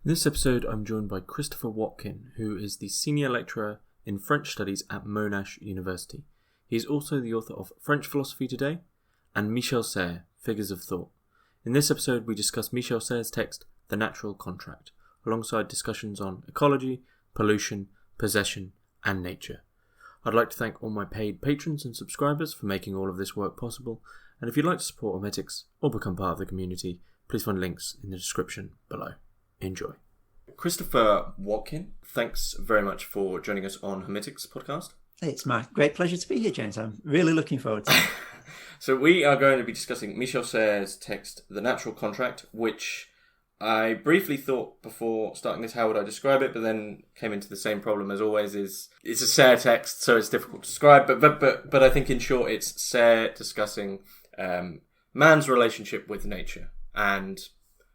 In this episode, I'm joined by Christopher Watkin, who is the Senior Lecturer in French Studies at Monash University. He is also the author of French Philosophy Today and Michel Serres, Figures of Thought. In this episode, we discuss Michel Serres' text, The Natural Contract, alongside discussions on ecology, pollution, possession, and nature. I'd like to thank all my paid patrons and subscribers for making all of this work possible, and if you'd like to support Hermitix or become part of the community, please find links in the description below. Enjoy. Christopher Watkin, thanks very much for joining us on Hermitix podcast. It's my great pleasure to be here, James. I'm really looking forward to it. So we are going to be discussing Michel Serres' text, The Natural Contract, which I briefly thought before starting this, how would I describe it? But then came into the same problem as always, is it's a Serres text, so it's difficult to describe. But I think in short, it's Serres discussing man's relationship with nature and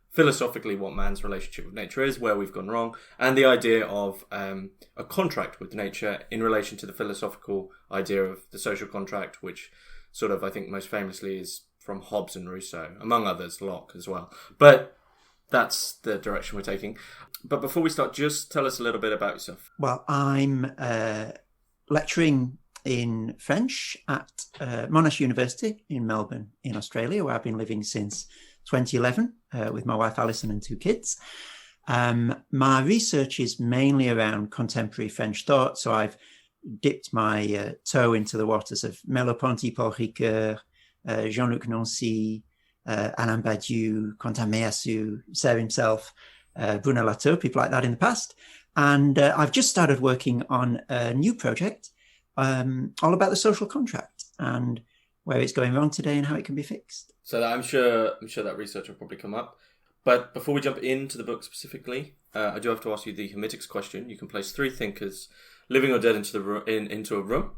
philosophically what man's relationship with nature is, where we've gone wrong, and the idea of a contract with nature in relation to the philosophical idea of the social contract, which sort of, I think, most famously is from Hobbes and Rousseau, among others, Locke as well. But that's the direction we're taking. But before we start, just tell us a little bit about yourself. Well, I'm lecturing in French at Monash University in Melbourne, in Australia, where I've been living since 2011 with my wife Alison and two kids. My research is mainly around contemporary French thought, so I've dipped my toe into the waters of Merleau-Ponty, Paul Ricoeur, Jean-Luc Nancy, Alain Badiou, Quentin Meillassoux, Serres himself, Bruno Latour, people like that in the past. And I've just started working on a new project all about the social contract and where it's going wrong today and how it can be fixed. So I'm sure that research will probably come up. But before we jump into the book specifically, I do have to ask you the Hermitix question. You can place three thinkers, living or dead, into a room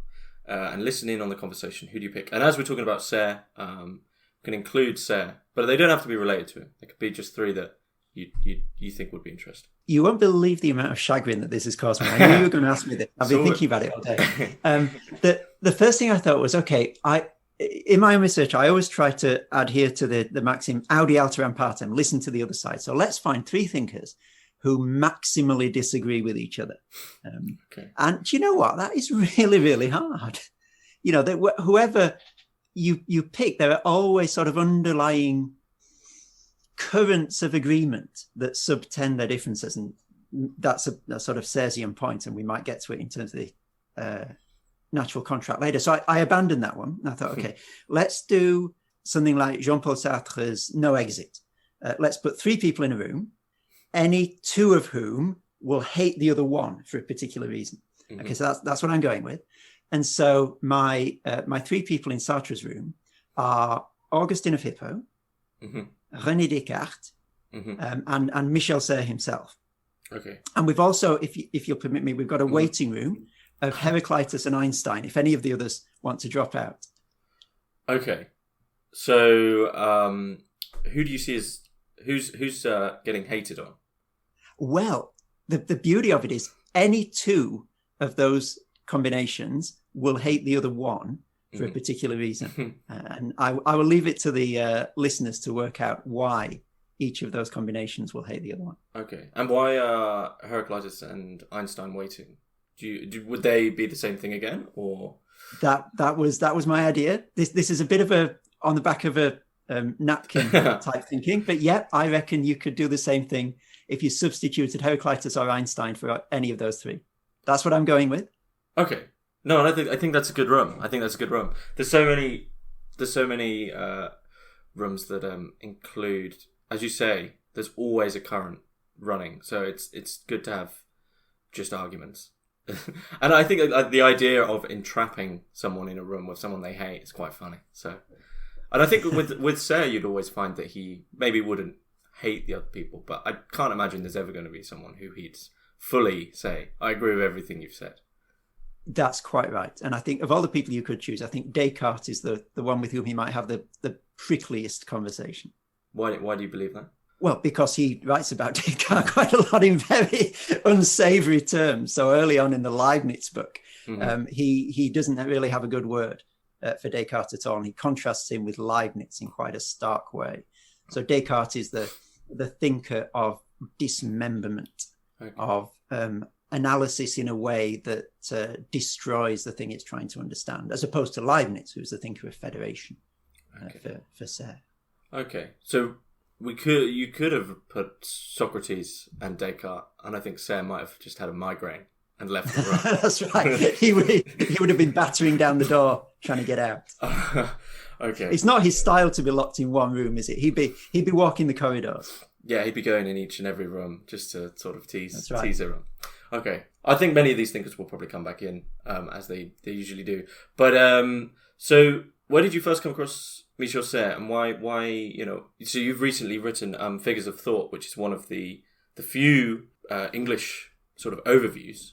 and listen in on the conversation. Who do you pick? And as we're talking about Serres, can include Serres, but they don't have to be related to him. They could be just three that you think would be interesting. You won't believe the amount of chagrin that this has caused me. I knew you were going to ask me this. I've been thinking about it all day. The first thing I thought was, okay, in my own research, I always try to adhere to the maxim audi alteram partem, listen to the other side. So let's find three thinkers who maximally disagree with each other. Okay. And do you know what? That is really, really hard. You know, whoever you pick, there are always sort of underlying currents of agreement that subtend their differences. And that's a sort of Serresian point, and we might get to it in terms of the natural contract later. So I abandoned that one. I thought, okay, let's do something like Jean-Paul Sartre's No Exit. Let's put three people in a room, any two of whom will hate the other one for a particular reason. Mm-hmm. Okay, so that's what I'm going with. And so my three people in Sartre's room are Augustin of Hippo, mm-hmm. René Descartes, mm-hmm. And Michel Serres himself. Okay. And we've also, if you'll permit me, we've got a mm-hmm. waiting room of Heraclitus and Einstein, if any of the others want to drop out. Okay. So who do you see as who's getting hated on? Well, the beauty of it is any two of those combinations will hate the other one for a particular reason. And I will leave it to the listeners to work out why each of those combinations will hate the other one. Okay. And why are Heraclitus and Einstein waiting? Would they be the same thing again, or that was my idea? This is a bit of a on the back of a napkin type thinking, but yeah, I reckon you could do the same thing if you substituted Heraclitus or Einstein for any of those three. That's what I'm going with. Okay, no, and I think that's a good room. There's so many rooms that include, as you say, there's always a current running, so it's good to have just arguments. And I think the idea of entrapping someone in a room with someone they hate is quite funny. So, and I think with Serres, you'd always find that he maybe wouldn't hate the other people, but I can't imagine there's ever going to be someone who he'd fully say, I agree with everything you've said. That's quite right. And I think of all the people you could choose, I think Descartes is the one with whom he might have the prickliest conversation. Why do you believe that? Well, because he writes about Descartes quite a lot in very unsavory terms. So early on in the Leibniz book, mm-hmm. He doesn't really have a good word for Descartes at all. And he contrasts him with Leibniz in quite a stark way. So Descartes is the thinker of dismemberment of analysis in a way that destroys the thing it's trying to understand, as opposed to Leibniz, who's the thinker of federation for Serres. Okay, so you could have put Socrates and Descartes, and I think Serres might have just had a migraine and left the room. That's right. He would have been battering down the door trying to get out. Okay. It's not his style to be locked in one room, is it? He'd be walking the corridors. Yeah, he'd be going in each and every room just to sort of tease everyone. Okay. I think many of these thinkers will probably come back in, as they usually do. But so where did you first come across Michel Serres, and why so you've recently written Figures of Thought, which is one of the few English sort of overviews,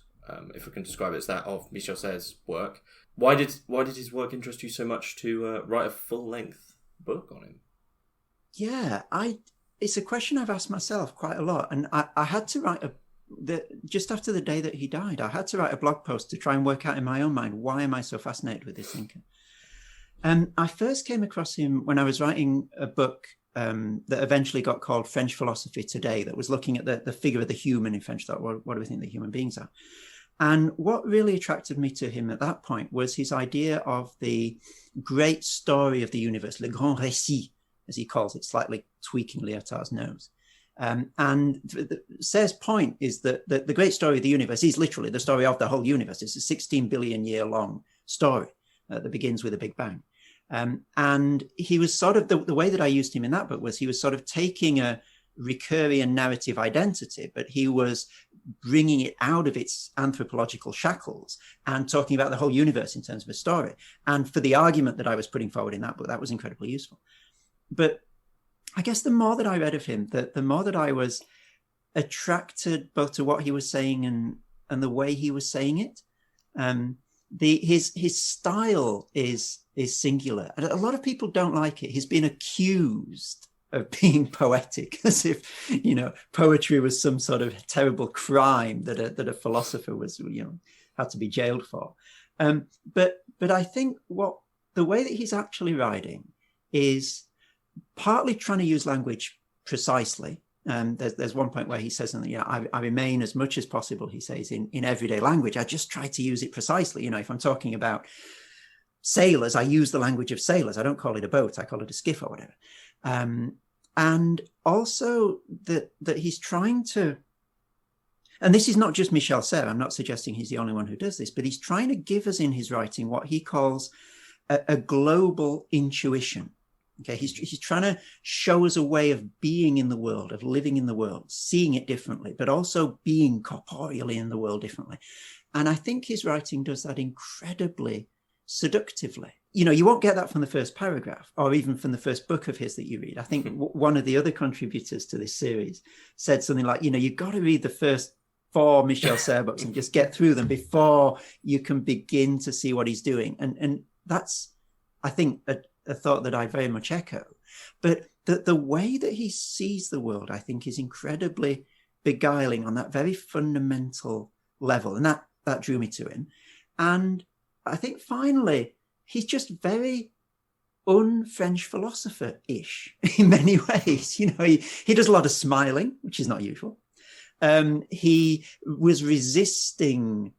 if we can describe it as that, of Michel Serres' work. Why did his work interest you so much to write a full-length book on him? Yeah, it's a question I've asked myself quite a lot, and I had to write just after the day that he died, I had to write a blog post to try and work out in my own mind, why am I so fascinated with this thinker? I first came across him when I was writing a book that eventually got called French Philosophy Today, that was looking at the figure of the human in French thought. What do we think that human beings are? And what really attracted me to him at that point was his idea of the great story of the universe, le grand récit, as he calls it, slightly tweaking Lyotard's nose. And Serres' point is that the great story of the universe is literally the story of the whole universe. It's a 16 billion year long story that begins with a Big Bang. And he was sort of, the way that I used him in that book was he was sort of taking a Ricoeurian narrative identity, but he was bringing it out of its anthropological shackles and talking about the whole universe in terms of a story. And for the argument that I was putting forward in that book, that was incredibly useful. But I guess the more that I read of him, the more that I was attracted both to what he was saying and the way he was saying it. His style is singular. A lot of people don't like it. He's been accused of being poetic, as if poetry was some sort of terrible crime that a philosopher was had to be jailed for. But I think the way that he's actually writing is partly trying to use language precisely. There's one point where he says something, I remain as much as possible, he says, in everyday language. I just try to use it precisely. If I'm talking about sailors, I use the language of sailors. I don't call it a boat, I call it a skiff or whatever. And also that he's trying to, and this is not just Michel Serres, I'm not suggesting he's the only one who does this, but he's trying to give us in his writing what he calls a global intuition. Okay, he's trying to show us a way of being in the world, of living in the world, seeing it differently, but also being corporeally in the world differently. And I think his writing does that incredibly seductively. You won't get that from the first paragraph or even from the first book of his that you read. I think one of the other contributors to this series said something like, you've got to read the first 4 Michel Serres books and just get through them before you can begin to see what he's doing. And that's, I think, a thought that I very much echo. But the way that he sees the world, I think, is incredibly beguiling on that very fundamental level. And that drew me to him. And I think finally, he's just very un-French philosopher-ish in many ways. He does a lot of smiling, which is not usual. He was resisting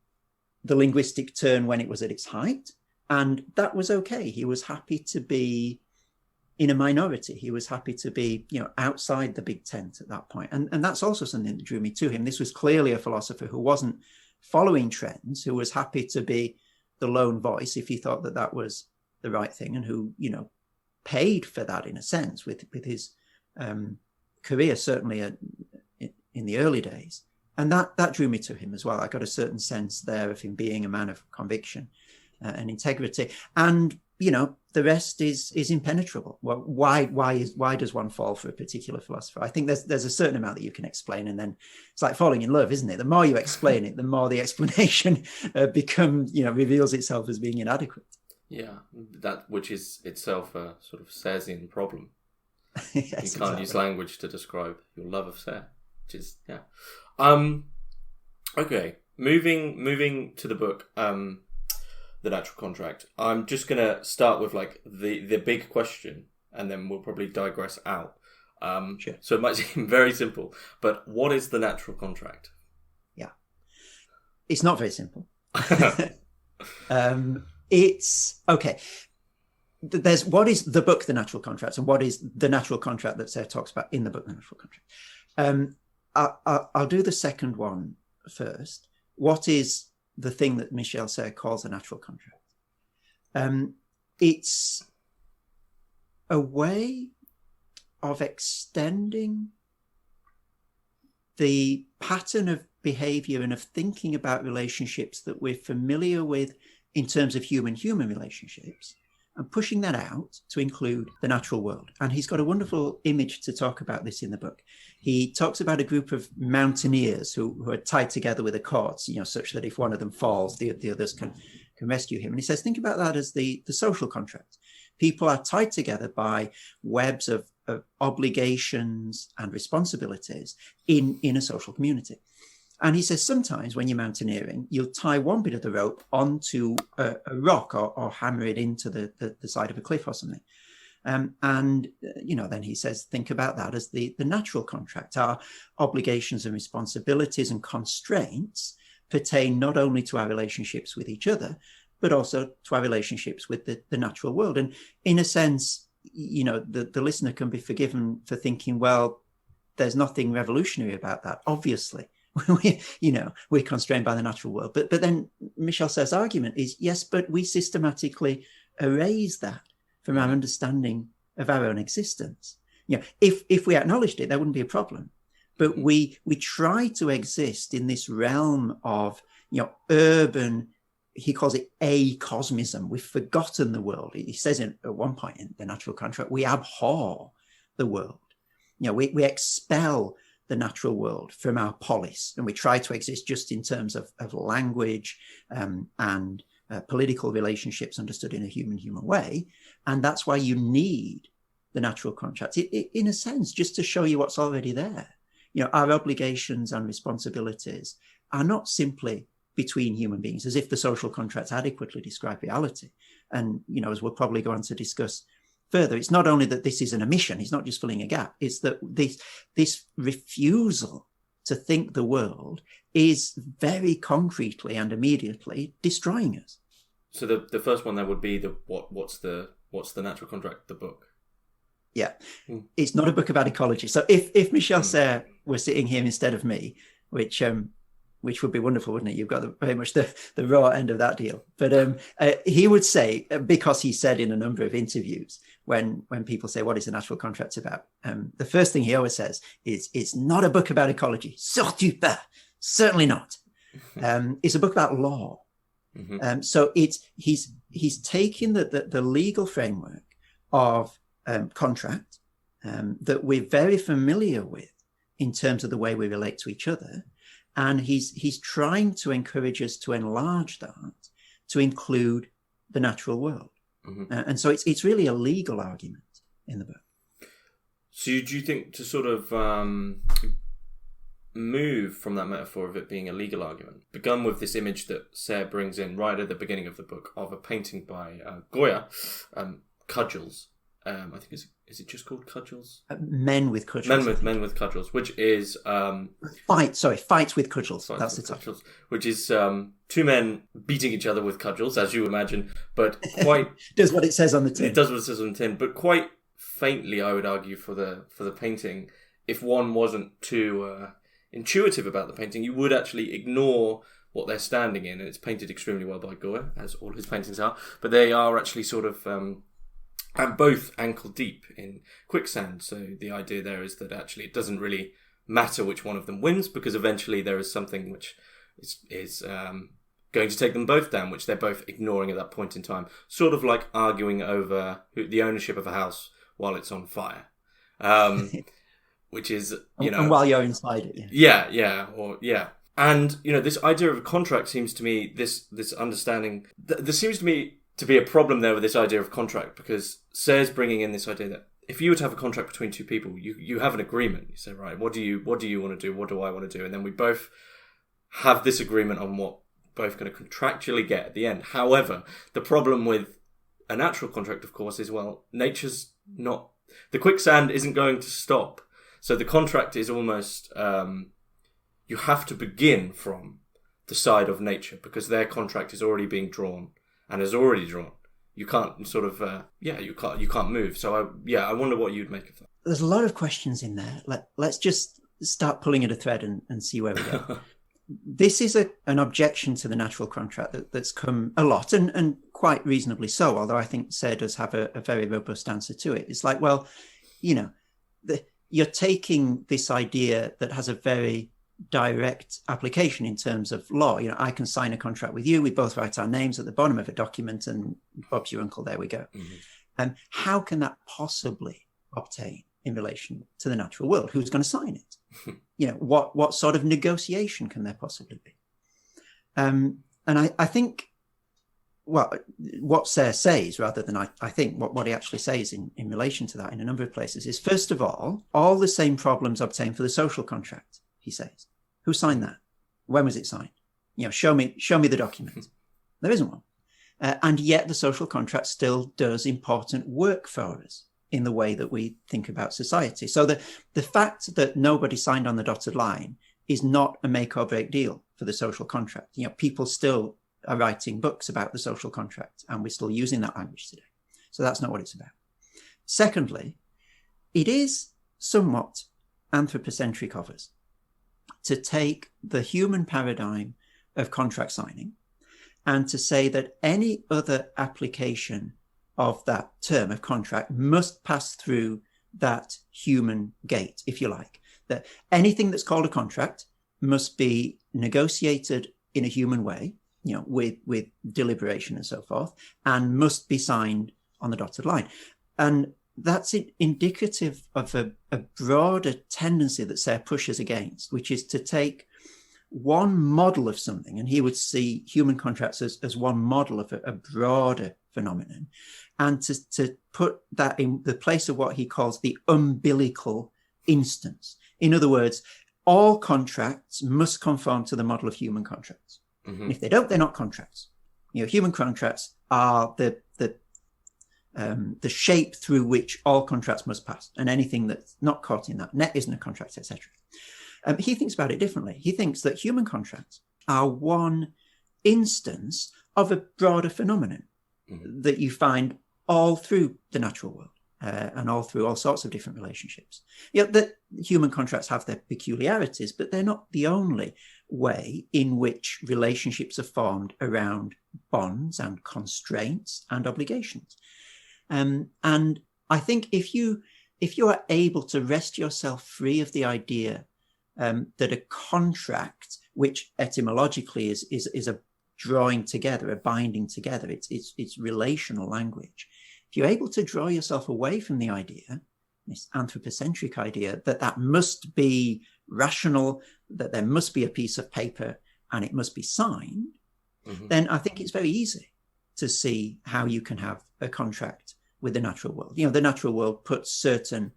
the linguistic turn when it was at its height. And that was okay. He was happy to be in a minority. He was happy to be, outside the big tent at that point. And that's also something that drew me to him. This was clearly a philosopher who wasn't following trends, who was happy to be the lone voice if he thought that was the right thing, and who, paid for that in a sense with his career, certainly in the early days. And that drew me to him as well. I got a certain sense there of him being a man of conviction and integrity. And, the rest is impenetrable. Well, why does one fall for a particular philosopher? I think there's a certain amount that you can explain, and then it's like falling in love, isn't it? The more you explain it, the more the explanation reveals itself as being inadequate. Yeah, that which is itself a sort of Serresian problem. Yes, you can't use language to describe your love of Serres, which is Okay, moving to the book. The Natural Contract. I'm just gonna start with the big question, and then we'll probably digress out. Sure. So it might seem very simple, but what is the natural contract? Yeah. It's not very simple. It's okay. There's what is the book, The Natural Contract, and what is the natural contract that Sarah talks about in the book, The Natural Contract. I'll do the second one first. What is the thing that Michel Serres calls a natural contract? It's a way of extending the pattern of behavior and of thinking about relationships that we're familiar with in terms of human-human relationships, and pushing that out to include the natural world. And he's got a wonderful image to talk about this in the book. He talks about a group of mountaineers who are tied together with a cord, such that if one of them falls, the others can rescue him. And he says, think about that as the social contract. People are tied together by webs of obligations and responsibilities in a social community. And he says, sometimes when you're mountaineering, you'll tie one bit of the rope onto a rock or hammer it into the side of a cliff or something. Then he says, think about that as the natural contract. Our obligations and responsibilities and constraints pertain not only to our relationships with each other, but also to our relationships with the natural world. And in a sense, the listener can be forgiven for thinking, well, there's nothing revolutionary about that, obviously. We're constrained by the natural world. But then Michel Serres' argument is, yes, but we systematically erase that from our understanding of our own existence. If we acknowledged it, there wouldn't be a problem. But we try to exist in this realm of, urban, he calls it acosmism. We've forgotten the world. He says at one point in the natural contract, we abhor the world. We expel the natural world from our polis, and we try to exist just in terms of language and political relationships understood in a human way. And that's why you need the natural contract, in a sense, just to show you what's already there. Our obligations and responsibilities are not simply between human beings, as if the social contracts adequately describe reality. And, as we'll probably go on to discuss further, it's not only that this is an omission, it's not just filling a gap, it's that this refusal to think the world is very concretely and immediately destroying us. So the first one there would be what's the natural contract, the book? Yeah. It's not a book about ecology. So if Michel Serres were sitting here instead of me, which would be wonderful, wouldn't it? You've got very much the raw end of that deal. But he would say, because he said in a number of interviews, when people say, what is the natural contract about? The first thing he always says is, it's not a book about ecology. Surtout pas. Certainly not. It's a book about law. Mm-hmm. So he's taking the legal framework of contract that we're very familiar with in terms of the way we relate to each other. And he's trying to encourage us to enlarge that to include the natural world. Mm-hmm. And so it's really a legal argument in the book. So do you think to sort of move from that metaphor of it being a legal argument, begun with this image that Serres brings in right at the beginning of the book of a painting by Goya, Cudgels. I think is it just called Cudgels? Men with Cudgels. Men with Cudgels, which is Fights with Cudgels. That's the title. Which is two men beating each other with cudgels, as you imagine, but quite does what it says on the tin. It does what it says on the tin, but quite faintly, I would argue, for the painting. If one wasn't too intuitive about the painting, you would actually ignore what they're standing in, and it's painted extremely well by Goya, as all his paintings are. But they are actually sort of and both ankle deep in quicksand. So the idea there is that actually it doesn't really matter which one of them wins, because eventually there is something which is going to take them both down, which they're both ignoring at that point in time. Sort of like arguing over the ownership of a house while it's on fire. Which is, and while you're inside it. Yeah. And, this idea of a contract seems to me, this understanding, there seems to me to be a problem there with this idea of contract, because Serres bringing in this idea that if you were to have a contract between two people, you have an agreement. You say, right, what do you want to do? What do I want to do? And then we both have this agreement on what both going to contractually get at the end. However, the problem with a natural contract, of course, is, well, nature's not the quicksand isn't going to stop. So the contract is almost, you have to begin from the side of nature because their contract is already being drawn and is already drawn. You can't sort of, you can't move. So I wonder what you'd make of that. There's a lot of questions in there. Let's just start pulling at a thread and see where we go. This is an objection to the natural contract that's come a lot and quite reasonably so, although I think Serres does have a very robust answer to it. It's like, well, you're taking this idea that has a very direct application in terms of law. I can sign a contract with you. We both write our names at the bottom of a document and Bob's your uncle. There we go. Mm-hmm. How can that possibly obtain in relation to the natural world? Who's going to sign it? What sort of negotiation can there possibly be? And I think, well, what Serres says, rather than I think what he actually says in relation to that in a number of places is, first of all the same problems obtain for the social contract, he says. Who signed that? When was it signed? Show me the document. There isn't one. And yet the social contract still does important work for us in the way that we think about society. So the fact that nobody signed on the dotted line is not a make or break deal for the social contract. People still are writing books about the social contract and we're still using that language today. So that's not what it's about. Secondly, it is somewhat anthropocentric of us to take the human paradigm of contract signing and to say that any other application of that term of contract must pass through that human gate, if you like. That anything that's called a contract must be negotiated in a human way, with deliberation and so forth, and must be signed on the dotted line. And that's indicative of a broader tendency that Serres pushes against, which is to take one model of something, and he would see human contracts as one model of a broader phenomenon, and to put that in the place of what he calls the umbilical instance. In other words, all contracts must conform to the model of human contracts. Mm-hmm. And if they don't, they're not contracts. Human contracts are the shape through which all contracts must pass, and anything that's not caught in that net isn't a contract, etc. He thinks about it differently. He thinks that human contracts are one instance of a broader phenomenon that you find all through the natural world and all through all sorts of different relationships. That human contracts have their peculiarities, but they're not the only way in which relationships are formed around bonds and constraints and obligations. And I think if you are able to wrest yourself free of the idea that a contract, which etymologically is a drawing together, a binding together, it's relational language. If you're able to draw yourself away from the idea, this anthropocentric idea that must be rational, that there must be a piece of paper and it must be signed, then I think it's very easy to see how you can have a contract with the natural world. The natural world puts certain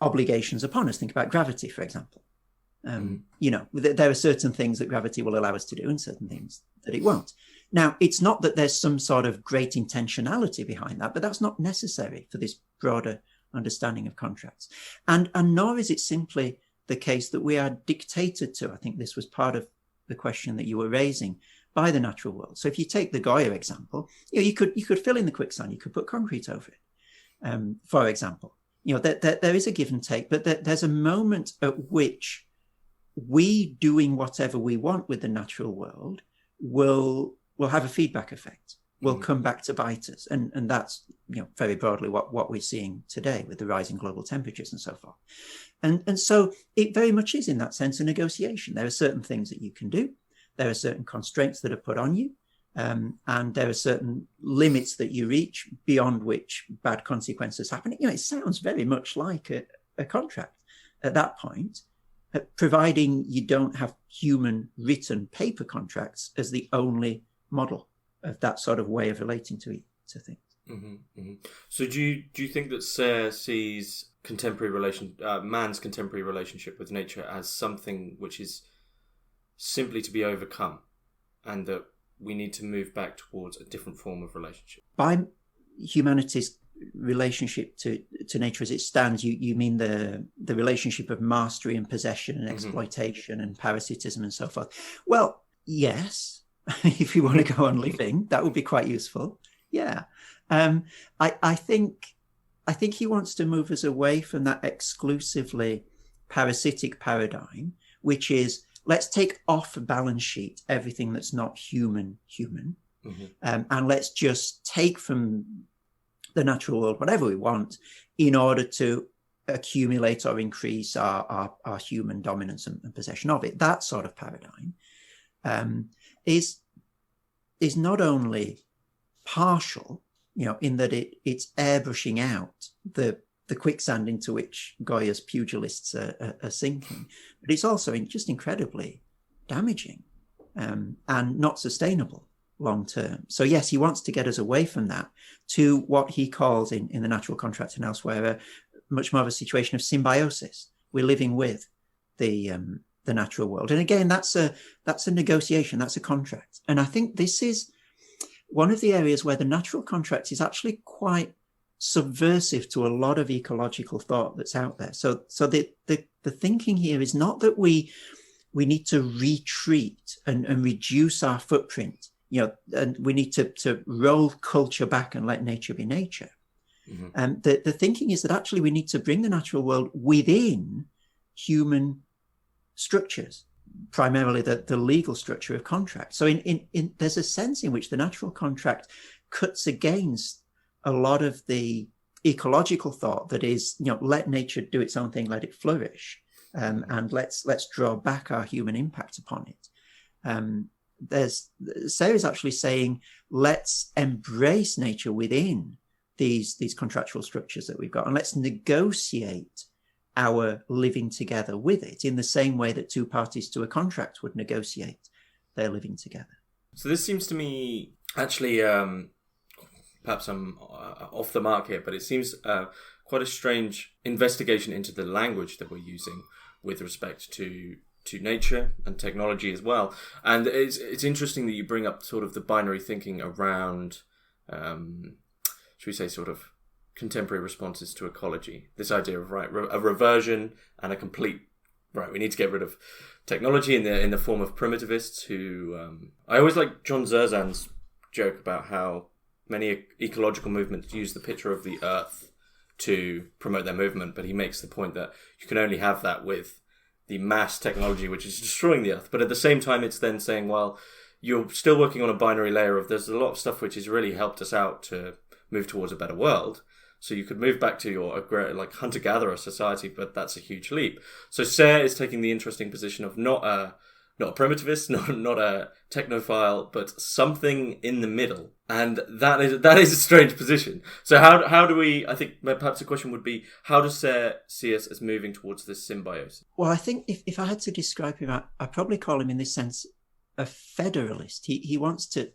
obligations upon us. Think about gravity, for example. There are certain things that gravity will allow us to do and certain things that it won't. Now, it's not that there's some sort of great intentionality behind that, but that's not necessary for this broader understanding of contracts. And nor is it simply the case that we are dictated to. I think this was part of the question that you were raising, by the natural world. So if you take the Goya example, you could fill in the quicksand, you could put concrete over it, for example. There is a give and take, but there's a moment at which we doing whatever we want with the natural world will have a feedback effect, will come back to bite us. And that's, very broadly what we're seeing today with the rising global temperatures and so forth. And so it very much is, in that sense, a negotiation. There are certain things that you can do. There are certain constraints that are put on you. And there are certain limits that you reach beyond which bad consequences happen. It sounds very much like a contract at that point, providing you don't have human written paper contracts as the only model of that sort of way of relating to things. Mm-hmm, mm-hmm. So do you think that Serres sees man's contemporary relationship with nature as something which is simply to be overcome, and that we need to move back towards a different form of relationship? By humanity's relationship to nature as it stands, you mean the relationship of mastery and possession and exploitation and parasitism and so forth. Well, yes, if you want to go on living, that would be quite useful. Yeah. I think he wants to move us away from that exclusively parasitic paradigm, which is let's take off a balance sheet everything that's not human, and let's just take from the natural world whatever we want in order to accumulate or increase our human dominance and possession of it. That sort of paradigm is not only partial, in that it's airbrushing out the quicksand into which Goya's pugilists are sinking, but it's also just incredibly damaging and not sustainable long term. So yes, he wants to get us away from that to what he calls in the natural contract and elsewhere much more of a situation of symbiosis. We're living with the natural world, and again, that's a negotiation, that's a contract. And I think this is one of the areas where the natural contract is actually quite subversive to a lot of ecological thought that's out there. So the thinking here is not that we need to retreat and reduce our footprint, and we need to roll culture back and let nature be nature. The thinking is that actually we need to bring the natural world within human structures, primarily the legal structure of contract. So in there's a sense in which the natural contract cuts against a lot of the ecological thought that is, let nature do its own thing, let it flourish, and let's draw back our human impact upon it. Serres is actually saying, let's embrace nature within these contractual structures that we've got, and let's negotiate our living together with it in the same way that two parties to a contract would negotiate their living together. So this seems to me actually, perhaps I'm off the mark here, but it seems quite a strange investigation into the language that we're using with respect to nature and technology as well. And it's interesting that you bring up sort of the binary thinking around, should we say, sort of contemporary responses to ecology. This idea of a reversion and a complete we need to get rid of technology in the form of primitivists who I always like John Zerzan's joke about how many ecological movements use the picture of the earth to promote their movement, but he makes the point that you can only have that with the mass technology which is destroying the earth. But at the same time, it's then saying, well, you're still working on a binary layer of there's a lot of stuff which has really helped us out to move towards a better world. So you could move back to your hunter-gatherer society, but that's a huge leap. So Serres is taking the interesting position of not a primitivist, not a technophile, but something in the middle. And that is a strange position. So how do we, I think perhaps the question would be, how does Serres see us as moving towards this symbiosis? Well, I think if I had to describe him, I'd probably call him in this sense a federalist. He wants to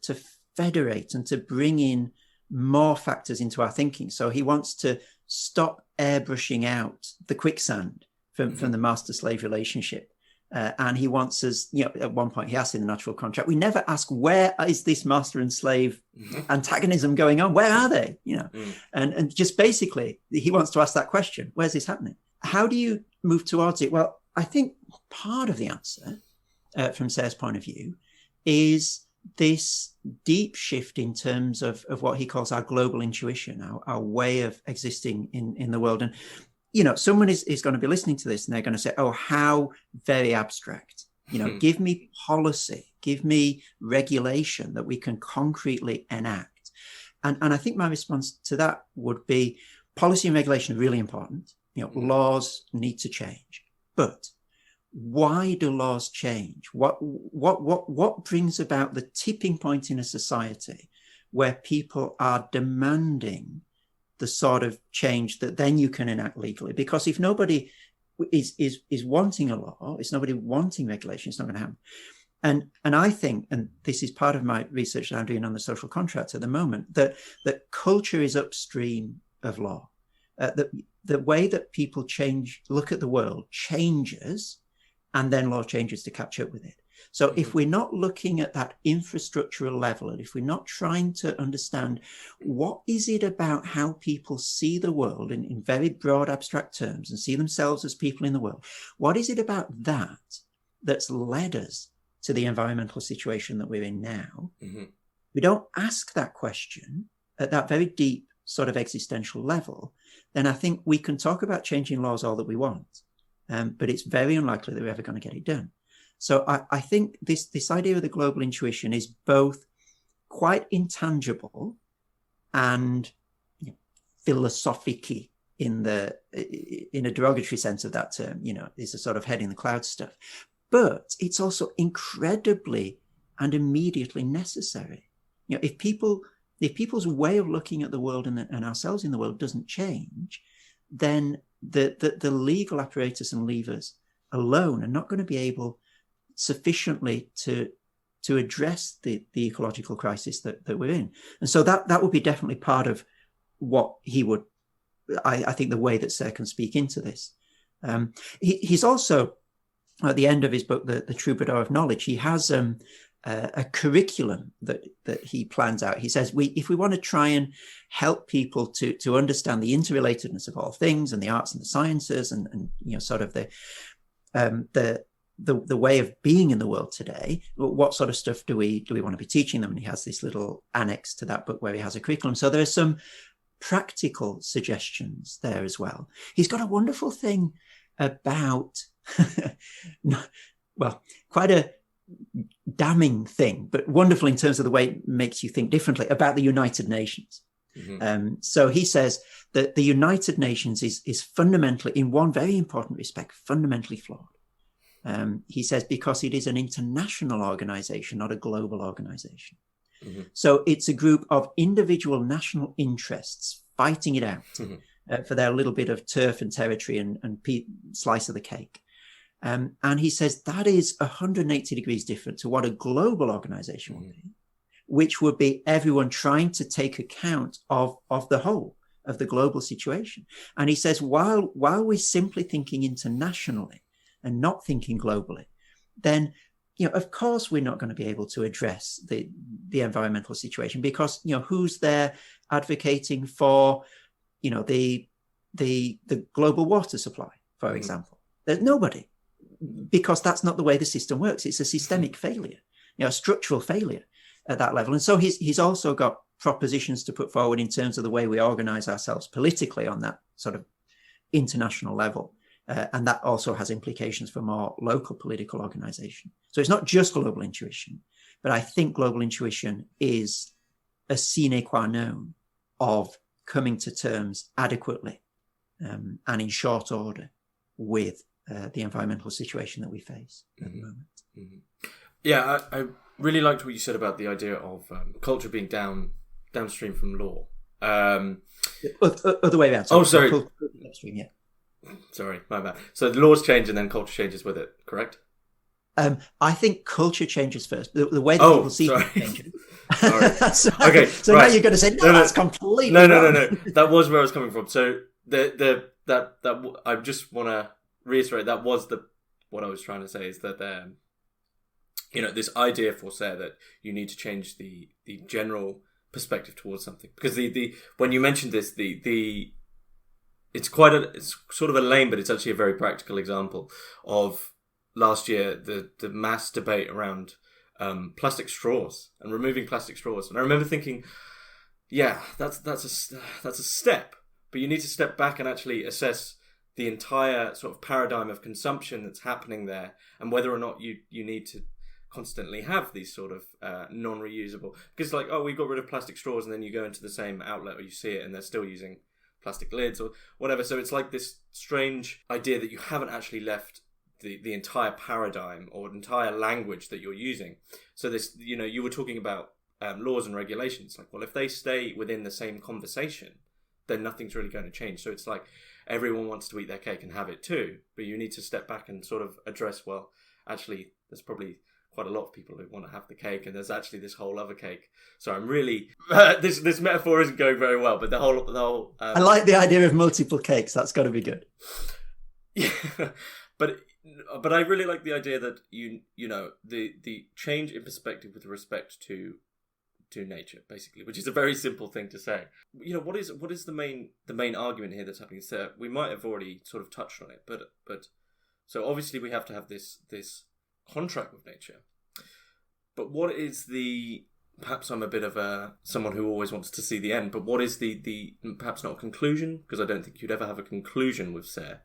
federate and to bring in more factors into our thinking. So he wants to stop airbrushing out the quicksand from the master-slave relationship. And he wants us, at one point he asked in the natural contract, we never ask, where is this master and slave antagonism going on? Where are they? And just basically he wants to ask that question. Where's this happening? How do you move towards it? Well, I think part of the answer from Serres' point of view is this deep shift in terms of what he calls our global intuition, our way of existing in the world. And someone is going to be listening to this and they're going to say, oh, how very abstract. Give me policy, give me regulation that we can concretely enact. And I think my response to that would be policy and regulation are really important. Laws need to change. But why do laws change? What brings about the tipping point in a society where people are demanding the sort of change that then you can enact legally? Because if nobody is wanting a law, it's nobody wanting regulation, it's not going to happen. And I think, and this is part of my research that I'm doing on the social contract at the moment, that culture is upstream of law. The way that people look at the world changes, and then law changes to catch up with it. So if we're not looking at that infrastructural level, and if we're not trying to understand what is it about how people see the world in very broad abstract terms and see themselves as people in the world, what is it about that that's led us to the environmental situation that we're in now? We don't ask that question at that very deep sort of existential level, then I think we can talk about changing laws all that we want, but it's very unlikely that we're ever going to get it done. So I think this idea of the global intuition is both quite intangible and philosophic in a derogatory sense of that term. It's a sort of head in the clouds stuff, but it's also incredibly and immediately necessary. If people's way of looking at the world and ourselves in the world doesn't change, then the legal apparatus and levers alone are not going to be able sufficiently to address the ecological crisis that we're in. And so that would be definitely part of what he would, I think, the way that Serres can speak into this. He's also, at the end of his book, The Troubadour of Knowledge, he has a curriculum that he plans out. He says, if we want to try and help people to understand the interrelatedness of all things and the arts and the sciences and sort of the way of being in the world today, what sort of stuff do we want to be teaching them? And he has this little annex to that book where he has a curriculum. So there are some practical suggestions there as well. He's got a wonderful thing about, quite a damning thing, but wonderful in terms of the way it makes you think differently about the United Nations. So he says that the United Nations is fundamentally, in one very important respect, fundamentally flawed. He says because it is an international organization, not a global organization. So it's a group of individual national interests fighting it out for their little bit of turf and territory and slice of the cake. And he says that is 180 degrees different to what a global organization would be, which would be everyone trying to take account of the whole of the global situation. And he says, while we're simply thinking internationally and not thinking globally, then, of course, we're not going to be able to address the environmental situation because, who's there advocating for, the global water supply, for example? There's nobody, because that's not the way the system works. It's a systemic failure, a structural failure at that level. And so he's also got propositions to put forward in terms of the way we organize ourselves politically on that sort of international level. And that also has implications for more local political organization. So it's not just global intuition, but I think global intuition is a sine qua non of coming to terms adequately and in short order with the environmental situation that we face at the moment. Yeah, I really liked what you said about the idea of culture being downstream from law. Other way around. Sorry. Upstream, yeah. Sorry, my bad. So the laws change and then culture changes with it, correct? I think culture changes first. The way that people see things changes. Sorry. Okay. So now you're going to say, no, that's completely wrong. No. That was where I was coming from. So that I just want to reiterate that was what I was trying to say is that this idea for Serres that you need to change the general perspective towards something, because the when you mentioned this it's sort of a lame, but it's actually a very practical example of last year the mass debate around plastic straws and removing plastic straws. And I remember thinking, yeah, that's a step, but you need to step back and actually assess the entire sort of paradigm of consumption that's happening there, and whether or not you need to constantly have these sort of non-reusable, because we got rid of plastic straws, and then you go into the same outlet or you see it and they're still using plastic lids or whatever. So it's like this strange idea that you haven't actually left the entire paradigm or entire language that you're using. So this, you were talking about laws and regulations. If they stay within the same conversation, then nothing's really going to change. So it's like everyone wants to eat their cake and have it too, but you need to step back and sort of address, well, actually, there's probably quite a lot of people who want to have the cake, and there's actually this whole other cake. So I'm really this metaphor isn't going very well, but the whole. I like the idea of multiple cakes. That's got to be good. Yeah, but But I really like the idea that the change in perspective with respect to nature, basically, which is a very simple thing to say. What is the main argument here that's happening? So we might have already sort of touched on it, but so obviously we have to have this contract with nature. But what is the, perhaps I'm a bit of someone who always wants to see the end, but what is the perhaps not a conclusion, because I don't think you'd ever have a conclusion with Serres,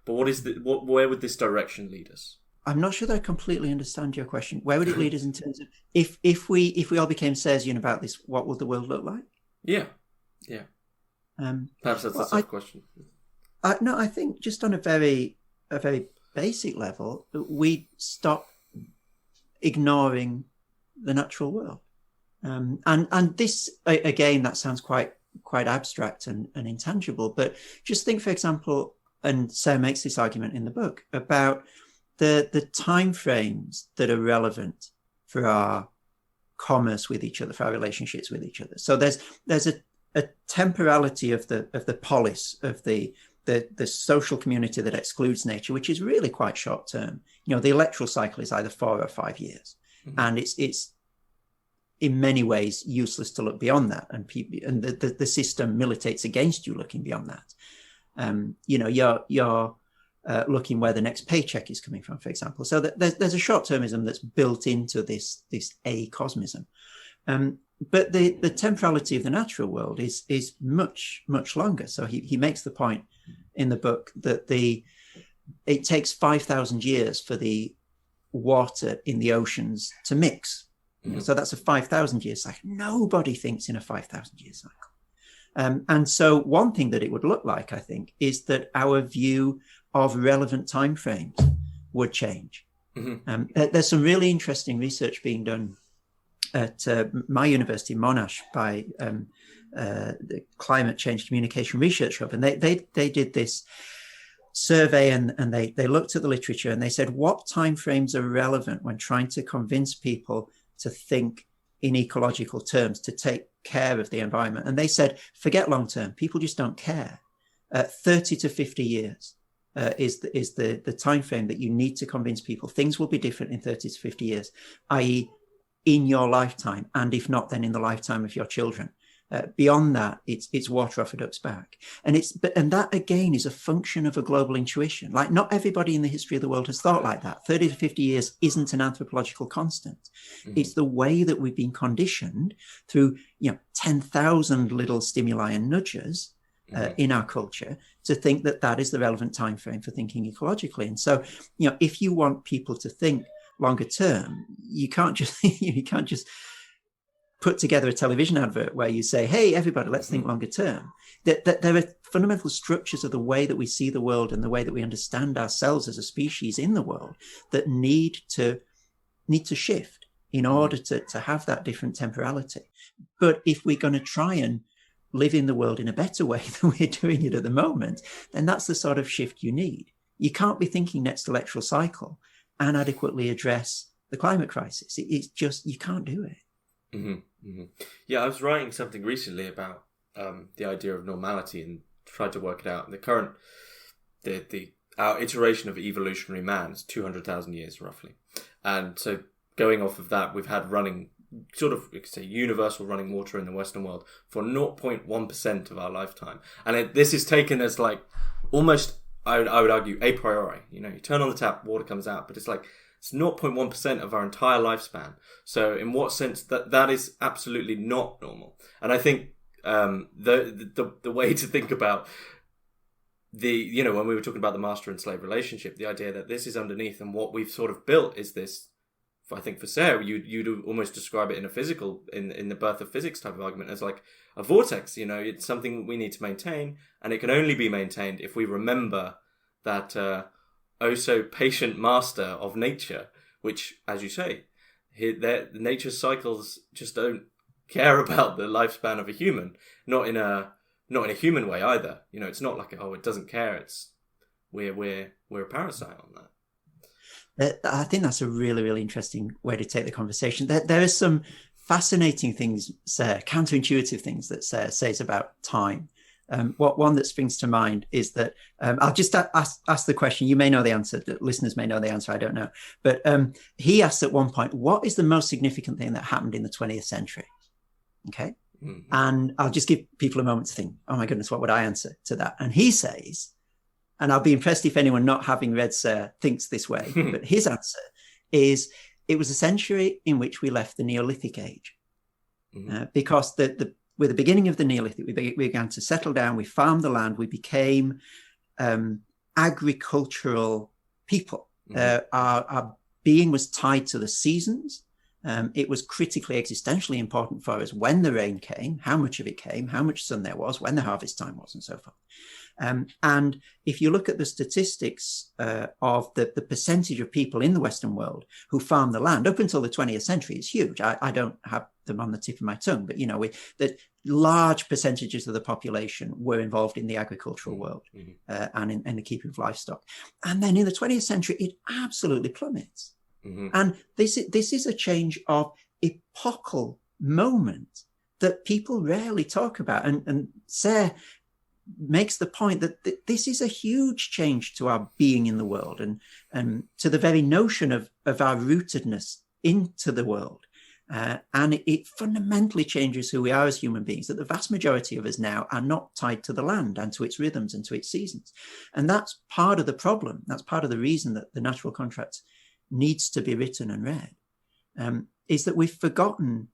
but where would this direction lead us? I'm not sure that I completely understand your question. Where would it lead us in terms of if we all became Serresian about this, what would the world look like? Yeah. Perhaps that's a tough question. No, I think just on a very basic level, we stop ignoring the natural world, and this again, that sounds quite abstract and intangible. But just think, for example, and Serres makes this argument in the book about the time frames that are relevant for our commerce with each other, for our relationships with each other. So there's a temporality of the polis, of the social community that excludes nature, which is really quite short term. The electoral cycle is either 4 or 5 years, and it's in many ways useless to look beyond that, and the system militates against you looking beyond that. You're looking where the next paycheck is coming from, for example. So there's a short-termism that's built into this acosmism. But the temporality of the natural world is much, much longer. So he makes the point in the book that it takes 5,000 years for the water in the oceans to mix. So that's a 5,000 year cycle. Nobody thinks in a 5,000 year cycle. And so one thing that it would look like, I think, is that our view of relevant timeframes would change. There's some really interesting research being done at my university, Monash, by the Climate Change Communication Research Hub. And they did this survey and they looked at the literature and they said, what timeframes are relevant when trying to convince people to think in ecological terms, to take care of the environment? And they said, forget long term, people just don't care. 30 to 50 years is the time frame that you need to convince people things will be different in 30 to 50 years, i.e. in your lifetime, and if not, then in the lifetime of your children. Beyond that, it's water off a duck's back. And that again is a function of a global intuition. Like, not everybody in the history of the world has thought like that. 30 to 50 years isn't an anthropological constant. It's the way that we've been conditioned through 10,000 little stimuli and nudges in our culture to think that is the relevant time frame for thinking ecologically. And so, if you want people to think longer term, you can't just put together a television advert where you say, hey, everybody, let's think longer term. That there are fundamental structures of the way that we see the world and the way that we understand ourselves as a species in the world that need to shift in order to have that different temporality. But if we're going to try and live in the world in a better way than we're doing it at the moment, then that's the sort of shift you need. You can't be thinking next electoral cycle and adequately address the climate crisis. It's just, you can't do it. Yeah, I was writing something recently about the idea of normality and tried to work it out. Our iteration of evolutionary man is 200,000 years roughly, and so going off of that, we've had running sort of, you could say, universal running water in the Western world for 0.1% of our lifetime, and this is taken as like almost, I would argue, a priori. You turn on the tap, water comes out, but it's 0.1% of our entire lifespan. So in what sense that is absolutely not normal? And I think the way to think about when we were talking about the master and slave relationship, the idea that this is underneath, and what we've sort of built is this. I think for Serres, you'd almost describe it in a physical, in the birth of physics type of argument, as like a vortex. It's something we need to maintain, and it can only be maintained if we remember that so patient master of nature, which, as you say, nature's cycles just don't care about the lifespan of a human, not in a human way either. It's not like, it doesn't care. It's we're a parasite on that. I think that's a really, really interesting way to take the conversation. There are some fascinating things, counterintuitive things that Serres says about time One that springs to mind is that I'll just ask the question. You may know the answer. The listeners may know the answer. I don't know. But he asked at one point, what is the most significant thing that happened in the 20th century? Okay. Mm-hmm. And I'll just give people a moment to think, oh my goodness, what would I answer to that? And he says, and I'll be impressed if anyone not having read Serres thinks this way, but his answer is, it was a century in which we left the Neolithic age. Mm-hmm. Because with the beginning of the Neolithic, we began to settle down, we farmed the land, we became agricultural people. Mm-hmm. Our being was tied to the seasons. It was critically existentially important for us when the rain came, how much of it came, how much sun there was, when the harvest time was, and so forth. And if you look at the statistics of the percentage of people in the Western world who farm the land up until the 20th century, is huge. I don't have them on the tip of my tongue, but that large percentages of the population were involved in the agricultural world and in the keeping of livestock. And then in the 20th century, it absolutely plummets. Mm-hmm. And this is a change of epochal moment that people rarely talk about. And Serres makes the point that this is a huge change to our being in the world and to the very notion of our rootedness into the world. And it fundamentally changes who we are as human beings, that the vast majority of us now are not tied to the land and to its rhythms and to its seasons. And that's part of the problem. That's part of the reason that the natural contract needs to be written and read, is that we've forgotten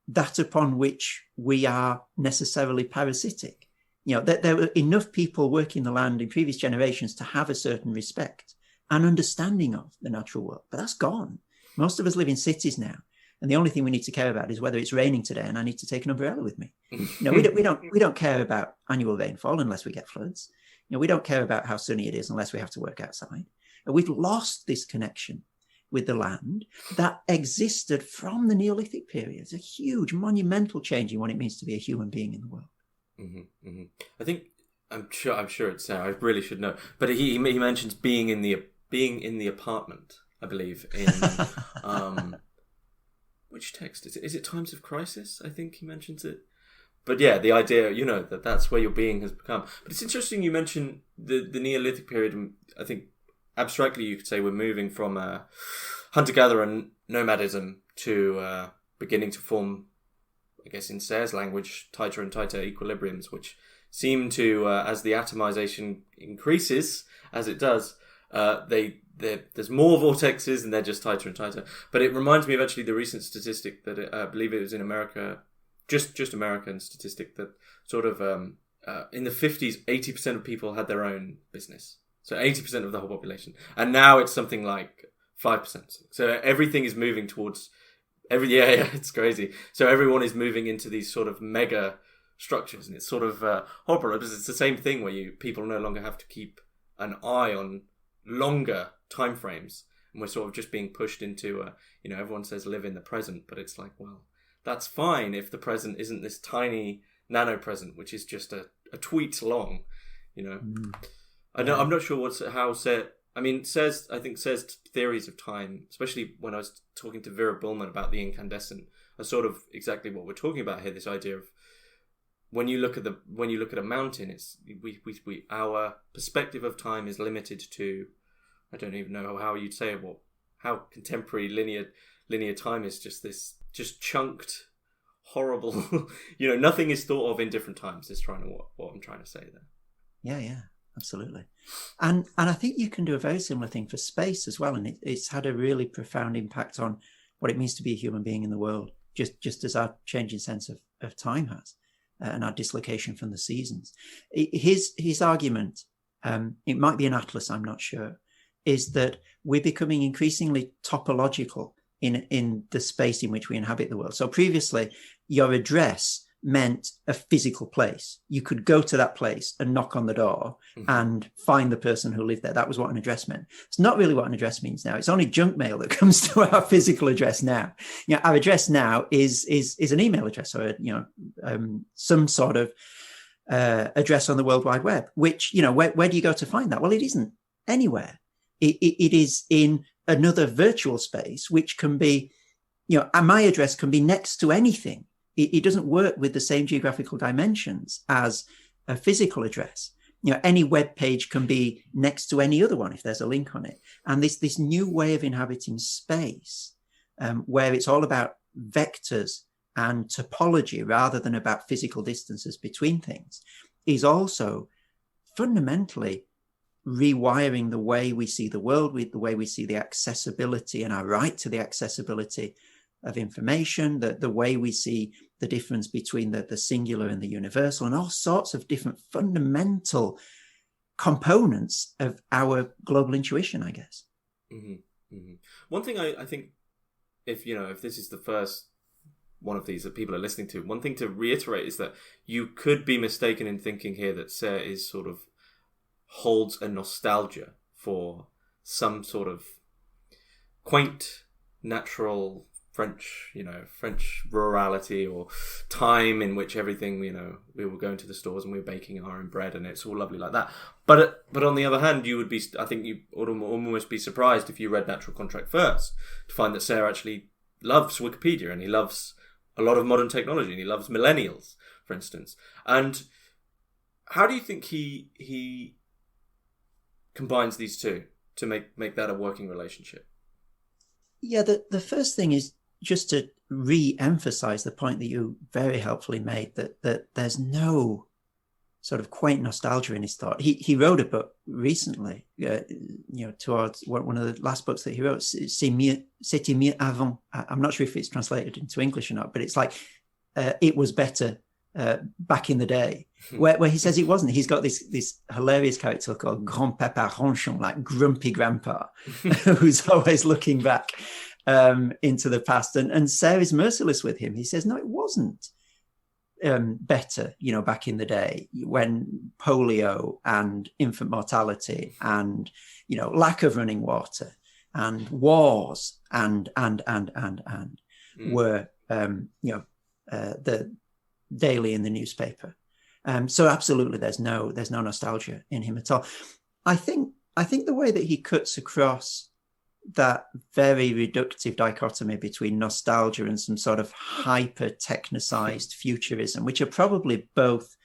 that upon which we are necessarily parasitic. There were enough people working the land in previous generations to have a certain respect and understanding of the natural world, but that's gone. Most of us live in cities now, and the only thing we need to care about is whether it's raining today and I need to take an umbrella with me. We don't care about annual rainfall unless we get floods. We don't care about how sunny it is unless we have to work outside. And we've lost this connection with the land that existed from the Neolithic period. It's a huge, monumental change in what it means to be a human being in the world. Mm-hmm, mm-hmm. I think I'm sure it's Sarah. I really should know, but he mentions being in the apartment. I believe in which text is it? Is it Times of Crisis? I think he mentions it. But yeah, the idea, that's where your being has become. But it's interesting you mention the Neolithic period. And I think abstractly you could say we're moving from hunter-gatherer nomadism to beginning to form, I guess in Serres' language, tighter and tighter equilibriums, which seem to, as the atomization increases, as it does, there's more vortexes and they're just tighter and tighter. But it reminds me of actually the recent statistic that I believe it was in America, just American statistic, that sort of in the 50s, 80% of people had their own business. So 80% of the whole population. And now it's something like 5%. So everything is moving towards... Yeah, it's crazy. So everyone is moving into these sort of mega structures, and it's sort of horrible because it's the same thing where people no longer have to keep an eye on longer time frames, and we're sort of just being pushed into everyone says live in the present, but it's like, well, that's fine if the present isn't this tiny nano present, which is just a tweet long, I'm not sure Serres theories of time, especially when I was talking to Vera Bullman about the incandescent, are sort of exactly what we're talking about here. This idea of when you look at a mountain, it's our perspective of time is limited to, I don't even know how you'd say it, how contemporary linear time is, just chunked, horrible. Nothing is thought of in different times. Is what I'm trying to say there. Yeah. Absolutely. And I think you can do a very similar thing for space as well. And it's had a really profound impact on what it means to be a human being in the world, just as our changing sense of time has, and our dislocation from the seasons. His argument, it might be an atlas, I'm not sure, is that we're becoming increasingly topological in the space in which we inhabit the world. So previously, your address meant a physical place. You could go to that place and knock on the door and find the person who lived there. That was what an address meant. It's not really what an address means now. It's only junk mail that comes to our physical address now. Our address now is an email address, or some sort of address on the World Wide Web. Which where do you go to find that? Well, it isn't anywhere. It is in another virtual space, which can be, my address can be next to anything. It doesn't work with the same geographical dimensions as a physical address. Any web page can be next to any other one if there's a link on it. And this new way of inhabiting space, where it's all about vectors and topology rather than about physical distances between things, is also fundamentally rewiring the way we see the world, the way we see the accessibility and our right to the accessibility of information, the way we see the difference between the singular and the universal, and all sorts of different fundamental components of our global intuition, I guess. Mm-hmm. Mm-hmm. One thing I think, if this is the first one of these that people are listening to, one thing to reiterate is that you could be mistaken in thinking here that Serres is sort of holds a nostalgia for some sort of quaint, natural French rurality or time in which everything, we were going to the stores and we were baking our own bread and it's all lovely like that. But on the other hand, you would almost be surprised if you read Natural Contract first to find that Serres actually loves Wikipedia and he loves a lot of modern technology and he loves millennials, for instance. And how do you think he combines these two to make that a working relationship? Yeah, the first thing is just to re-emphasize the point that you very helpfully made, that there's no sort of quaint nostalgia in his thought. He wrote a book recently, towards one of the last books that he wrote, C'était mieux avant. I'm not sure if it's translated into English or not, but it's like, it was better back in the day, where he says it wasn't. He's got this hilarious character called Grand-Papa Ronchon, like grumpy grandpa, who's always looking back into the past. And Serres is merciless with him. He says, no, it wasn't better, back in the day when polio and infant mortality and, lack of running water and wars and were, the daily in the newspaper. So absolutely, there's no nostalgia in him at all. I think the way that he cuts across that very reductive dichotomy between nostalgia and some sort of hyper technicized futurism, which are probably both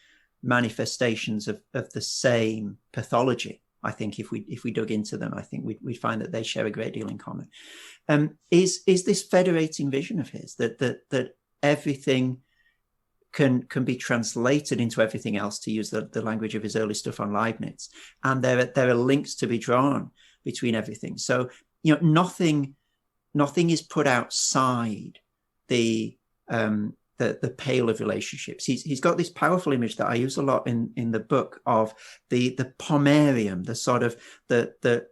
manifestations of the same pathology. I think if we dug into them, I think we'd find that they share a great deal in common. Is this federating vision of his that everything can be translated into everything else, to use the language of his early stuff on Leibniz, and there are links to be drawn between everything. So nothing is put outside the pale of relationships. He's got this powerful image that I use a lot in the book of the pomerium, the sort of the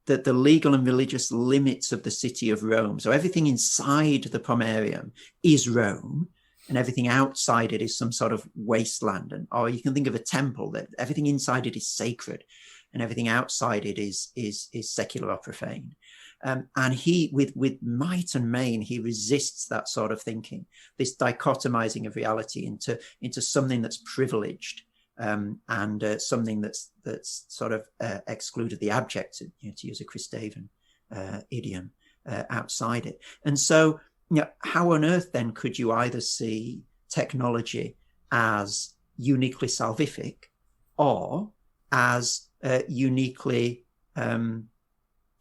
legal and religious limits of the city of Rome. So everything inside the pomerium is Rome, and everything outside it is some sort of wasteland. Or you can think of a temple, that everything inside it is sacred and everything outside it is secular or profane. And he, with might and main, he resists that sort of thinking, this dichotomizing of reality into something that's privileged, and something that's sort of excluded, the abject, to use a Christavan idiom, outside it. And so, how on earth then could you either see technology as uniquely salvific or as uniquely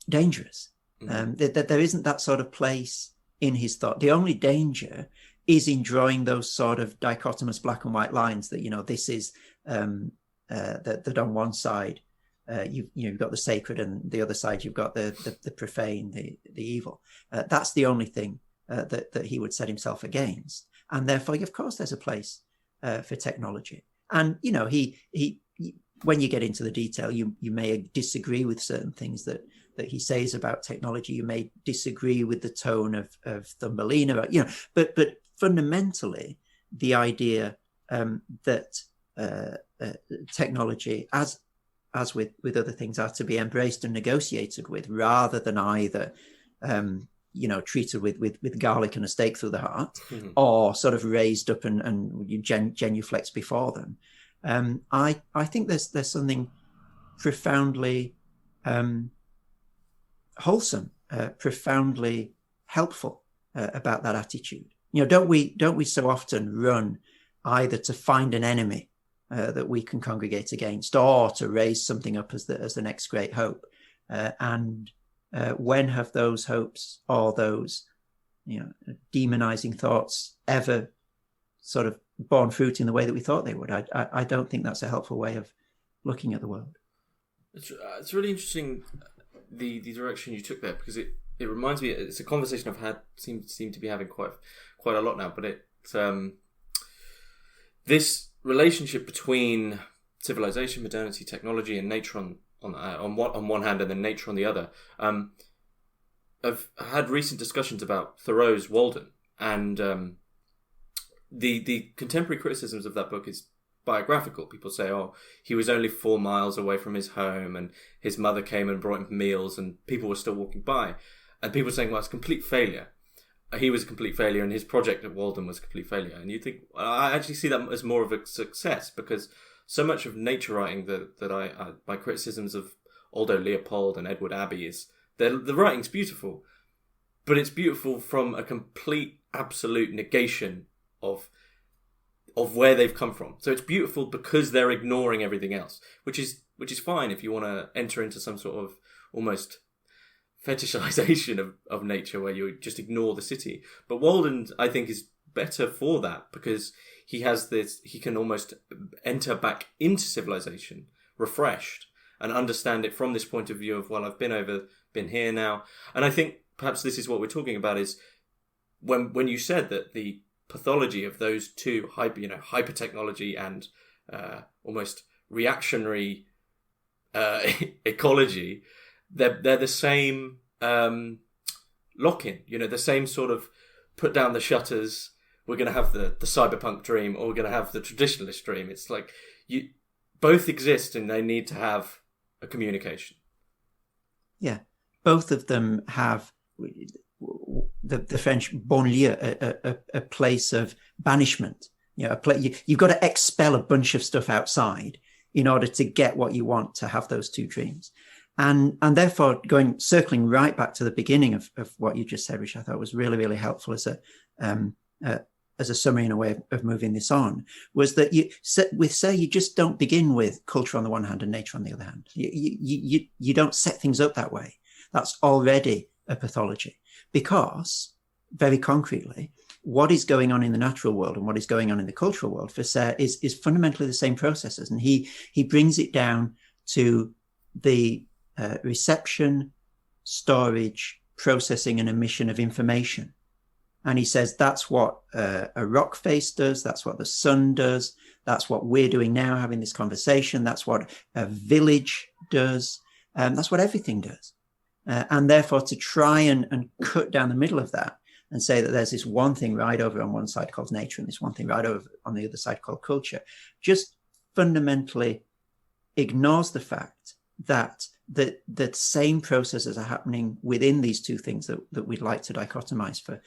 dangerous? There isn't that sort of place in his thought. The only danger is in drawing those sort of dichotomous black and white lines that, this is that on one side you've got the sacred, and the other side you've got the profane, the evil. That's the only thing that he would set himself against. And therefore, of course, there's a place for technology. And, he when you get into the detail, you may disagree with certain things that he says about technology. You may disagree with the tone of Thumbelina, but fundamentally, the idea that technology, as with other things, are to be embraced and negotiated with, rather than either treated with garlic and a stake through the heart, or sort of raised up and genuflex before them. I think there's something profoundly wholesome, profoundly helpful about that attitude. Don't we so often run either to find an enemy that we can congregate against, or to raise something up as the next great hope. And when have those hopes or those demonizing thoughts ever sort of borne fruit in the way that we thought they would? I don't think that's a helpful way of looking at the world. It's really interesting the direction you took there, because it reminds me, it's a conversation I've had seem to be having quite a lot now, but it's this relationship between civilization, modernity, technology, and nature on one hand, and then nature on the other. I've had recent discussions about Thoreau's Walden, and the contemporary criticisms of that book is biographical. People say, oh, he was only 4 miles away from his home, and his mother came and brought him meals, and people were still walking by. And people are saying, well, it's a complete failure. He was a complete failure, and his project at Walden was a complete failure. And you think, I actually see that as more of a success, because so much of nature writing that my criticisms of Aldo Leopold and Edward Abbey is, the writing's beautiful, but it's beautiful from a complete, absolute negation of where they've come from. So it's beautiful because they're ignoring everything else, which is fine if you want to enter into some sort of almost fetishization of nature where you just ignore the city. But Walden, I think, is better for that, because he can almost enter back into civilization refreshed and understand it from this point of view of, well, I've been here now. And I think perhaps this is what we're talking about, is when you said that the pathology of those two, hyper technology and almost reactionary ecology, they're the same lock-in, the same sort of put down the shutters. We're going to have the cyberpunk dream, or we're going to have the traditionalist dream. It's like you both exist, and they need to have a communication. Yeah, both of them have the French banlieue, a place of banishment. You've got to expel a bunch of stuff outside in order to get what you want, to have those two dreams. And therefore, circling right back to the beginning of what you just said, which I thought was really, really helpful as a summary and a way of moving this on, was that you just don't begin with culture on the one hand and nature on the other hand. You don't set things up that way. That's already a pathology, because very concretely, what is going on in the natural world and what is going on in the cultural world for Serres is fundamentally the same processes. And he brings it down to the reception, storage, processing, and emission of information. And he says that's what a rock face does. That's what the sun does. That's what we're doing now, having this conversation. That's what a village does. That's what everything does. And therefore, to try and cut down the middle of that and say that there's this one thing right over on one side called nature and this one thing right over on the other side called culture, just fundamentally ignores the fact that the same processes are happening within these two things that we'd like to dichotomize for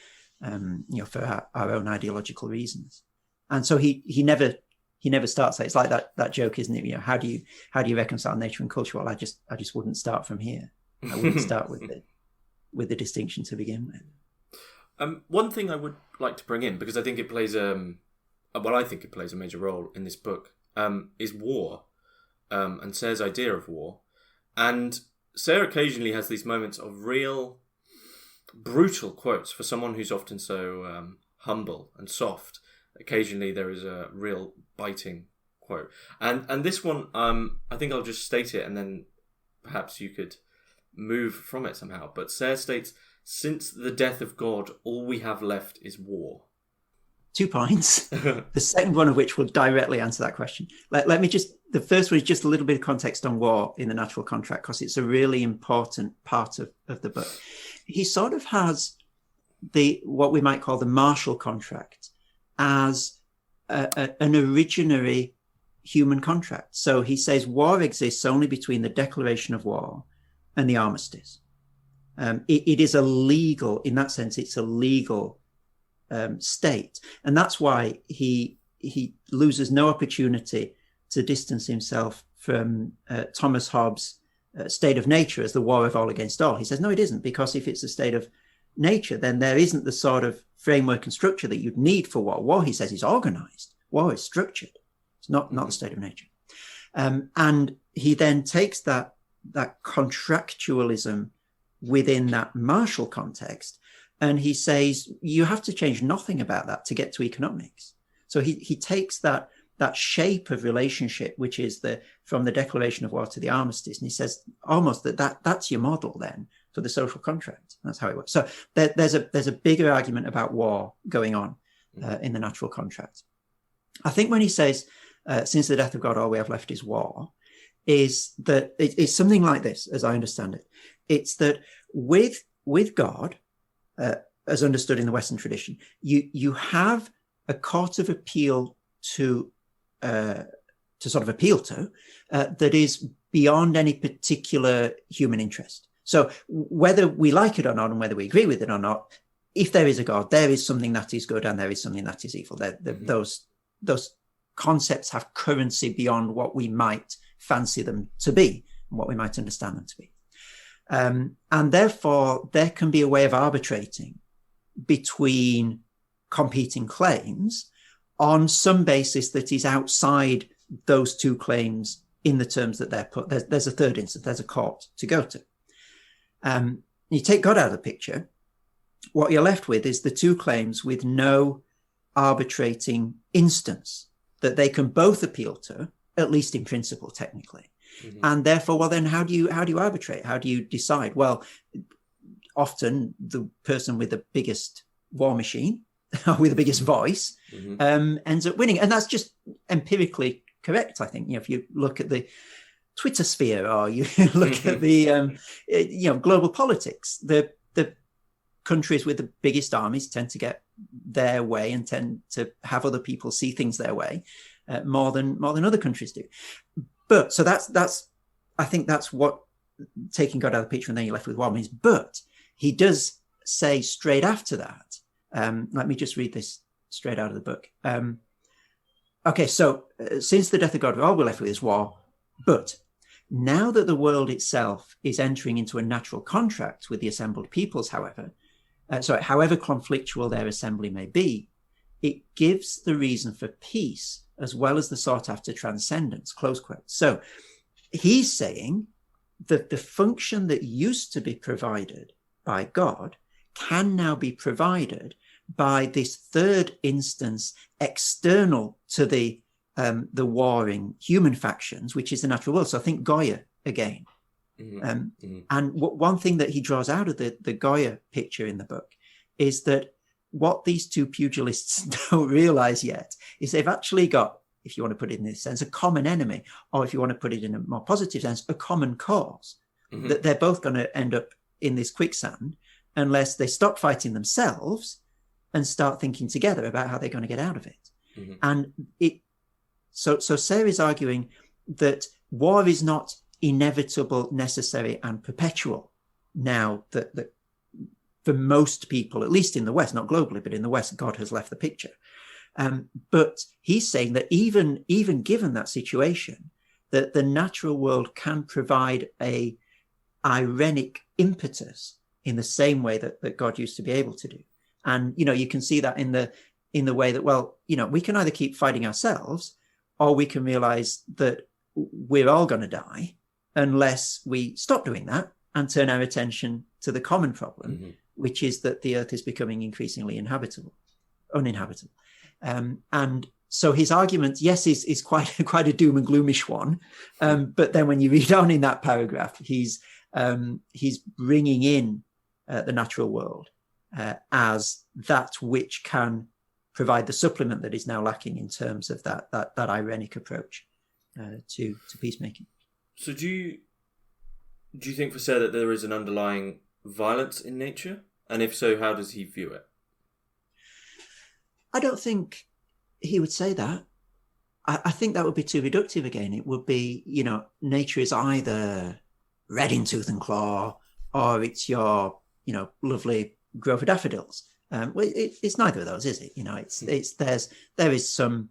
our own ideological reasons. And so he never starts that. It's like that joke, isn't it? How do you reconcile nature and culture? Well, I just wouldn't start from here. I wouldn't start with the distinction to begin with. One thing I would like to bring in, because I think it plays a major role in this book, is war, and Serres' idea of war. And Serres occasionally has these moments of real brutal quotes for someone who's often so humble and soft. Occasionally there is a real biting quote. And this one, I think I'll just state it and then perhaps you could move from it somehow. But Serres states, "Since the death of God, all we have left is war." 2 points. The second one of which will directly answer that question. Let me the first one is just a little bit of context on war in the natural contract, because it's a really important part of the book. He sort of has what we might call the martial contract as an originary human contract. So he says war exists only between the declaration of war and the armistice. It is a legal, in that sense, it's a legal state. And that's why he loses no opportunity to distance himself from Thomas Hobbes' state of nature as the war of all against all. He says, no, it isn't, because if it's a state of nature, then there isn't the sort of framework and structure that you'd need for war. War, he says, is organized. War is structured. It's not the state of nature. And he then takes that contractualism within that martial context, and he says you have to change nothing about that to get to economics. So he takes that shape of relationship, which is from the declaration of war to the armistice, and he says almost that's your model then for the social contract. That's how it works. So there's a bigger argument about war going on in the natural contract. I think when he says since the death of God all we have left is war, is that it's something like this, as I understand it. It's that with God, as understood in the Western tradition, you have a court of appeal to sort of appeal to that is beyond any particular human interest. So whether we like it or not, and whether we agree with it or not, if there is a God, there is something that is good and there is something that is evil. Those concepts have currency beyond what we might fancy them to be and what we might understand them to be. And therefore, there can be a way of arbitrating between competing claims on some basis that is outside those two claims in the terms that they're put. There's a third instance, there's a court to go to. You take God out of the picture, what you're left with is the two claims with no arbitrating instance that they can both appeal to, at least in principle, technically. Mm-hmm. And therefore, well, then how do you arbitrate? How do you decide? Well, often the person with the biggest war machine or with the biggest voice ends up winning. And that's just empirically correct, I think. If you look at the Twitter sphere or you look at the global politics, the countries with the biggest armies tend to get their way and tend to have other people see things their way more than other countries do. But so that's I think that's what taking God out of the picture and then you're left with war means. But he does say straight after that, let me just read this straight out of the book. Okay, so since the death of God, all we're left with is war. But now that the world itself is entering into a natural contract with the assembled peoples, however conflictual their assembly may be, it gives the reason for peace as well as the sought after transcendence, close quote. So he's saying that the function that used to be provided by God can now be provided by this third instance external to the warring human factions, which is the natural world. So I think Goya again. And one thing that he draws out of the Goya picture in the book is that what these two pugilists don't realize yet is they've actually got, if you want to put it in this sense, a common enemy, or if you want to put it in a more positive sense, a common cause, that they're both going to end up in this quicksand unless they stop fighting themselves and start thinking together about how they're going to get out of it. And so Serres is arguing that war is not inevitable, necessary, and perpetual now that for most people, at least in the West, not globally, but in the West, God has left the picture. But he's saying that even given that situation, that the natural world can provide a irenic impetus in the same way that God used to be able to do. And, you can see that in the way that, well, we can either keep fighting ourselves or we can realize that we're all going to die unless we stop doing that and turn our attention to the common problem, which is that the earth is becoming increasingly uninhabitable. And so his argument, yes, is quite a doom and gloomish one. But then when you read on in that paragraph, he's bringing in the natural world as that which can provide the supplement that is now lacking in terms of that irenic approach to peacemaking. So do you think for Serres that there is an underlying violence in nature? And if so, how does he view it? I don't think he would say that. I think that would be too reductive again. It would be, nature is either red in tooth and claw or it's your, lovely grove of daffodils. It's neither of those, is it? There is some,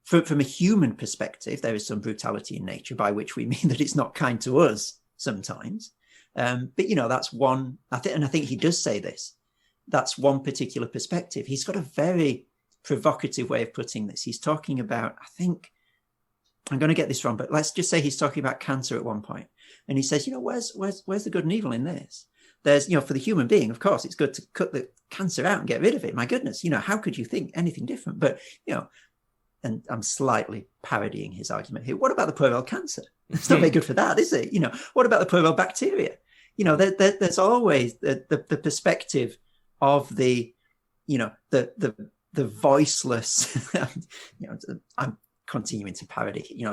from a human perspective, there is some brutality in nature, by which we mean that it's not kind to us sometimes. But that's one. I think he does say this. That's one particular perspective. He's got a very provocative way of putting this. He's talking about, I think, I'm going to get this wrong, but let's just say he's talking about cancer at one point, and he says, where's the good and evil in this? There's, for the human being, of course, it's good to cut the cancer out and get rid of it. My goodness, how could you think anything different? But, and I'm slightly parodying his argument here. What about the poor old cancer? It's not very good for that, is it? What about the poor old bacteria? There's always the perspective of the voiceless, I'm continuing to parody,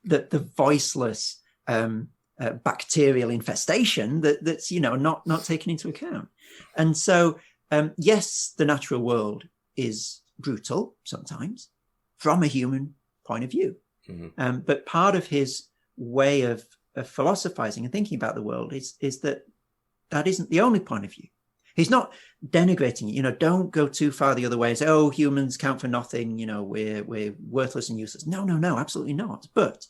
the voiceless bacterial infestation that's not taken into account. And so yes, the natural world is brutal sometimes from a human point of view. Mm-hmm. But part of his way of philosophizing and thinking about the world is that isn't the only point of view. He's not denigrating it. Don't go too far the other way and say, oh, humans count for nothing. We're worthless and useless. No, absolutely not. But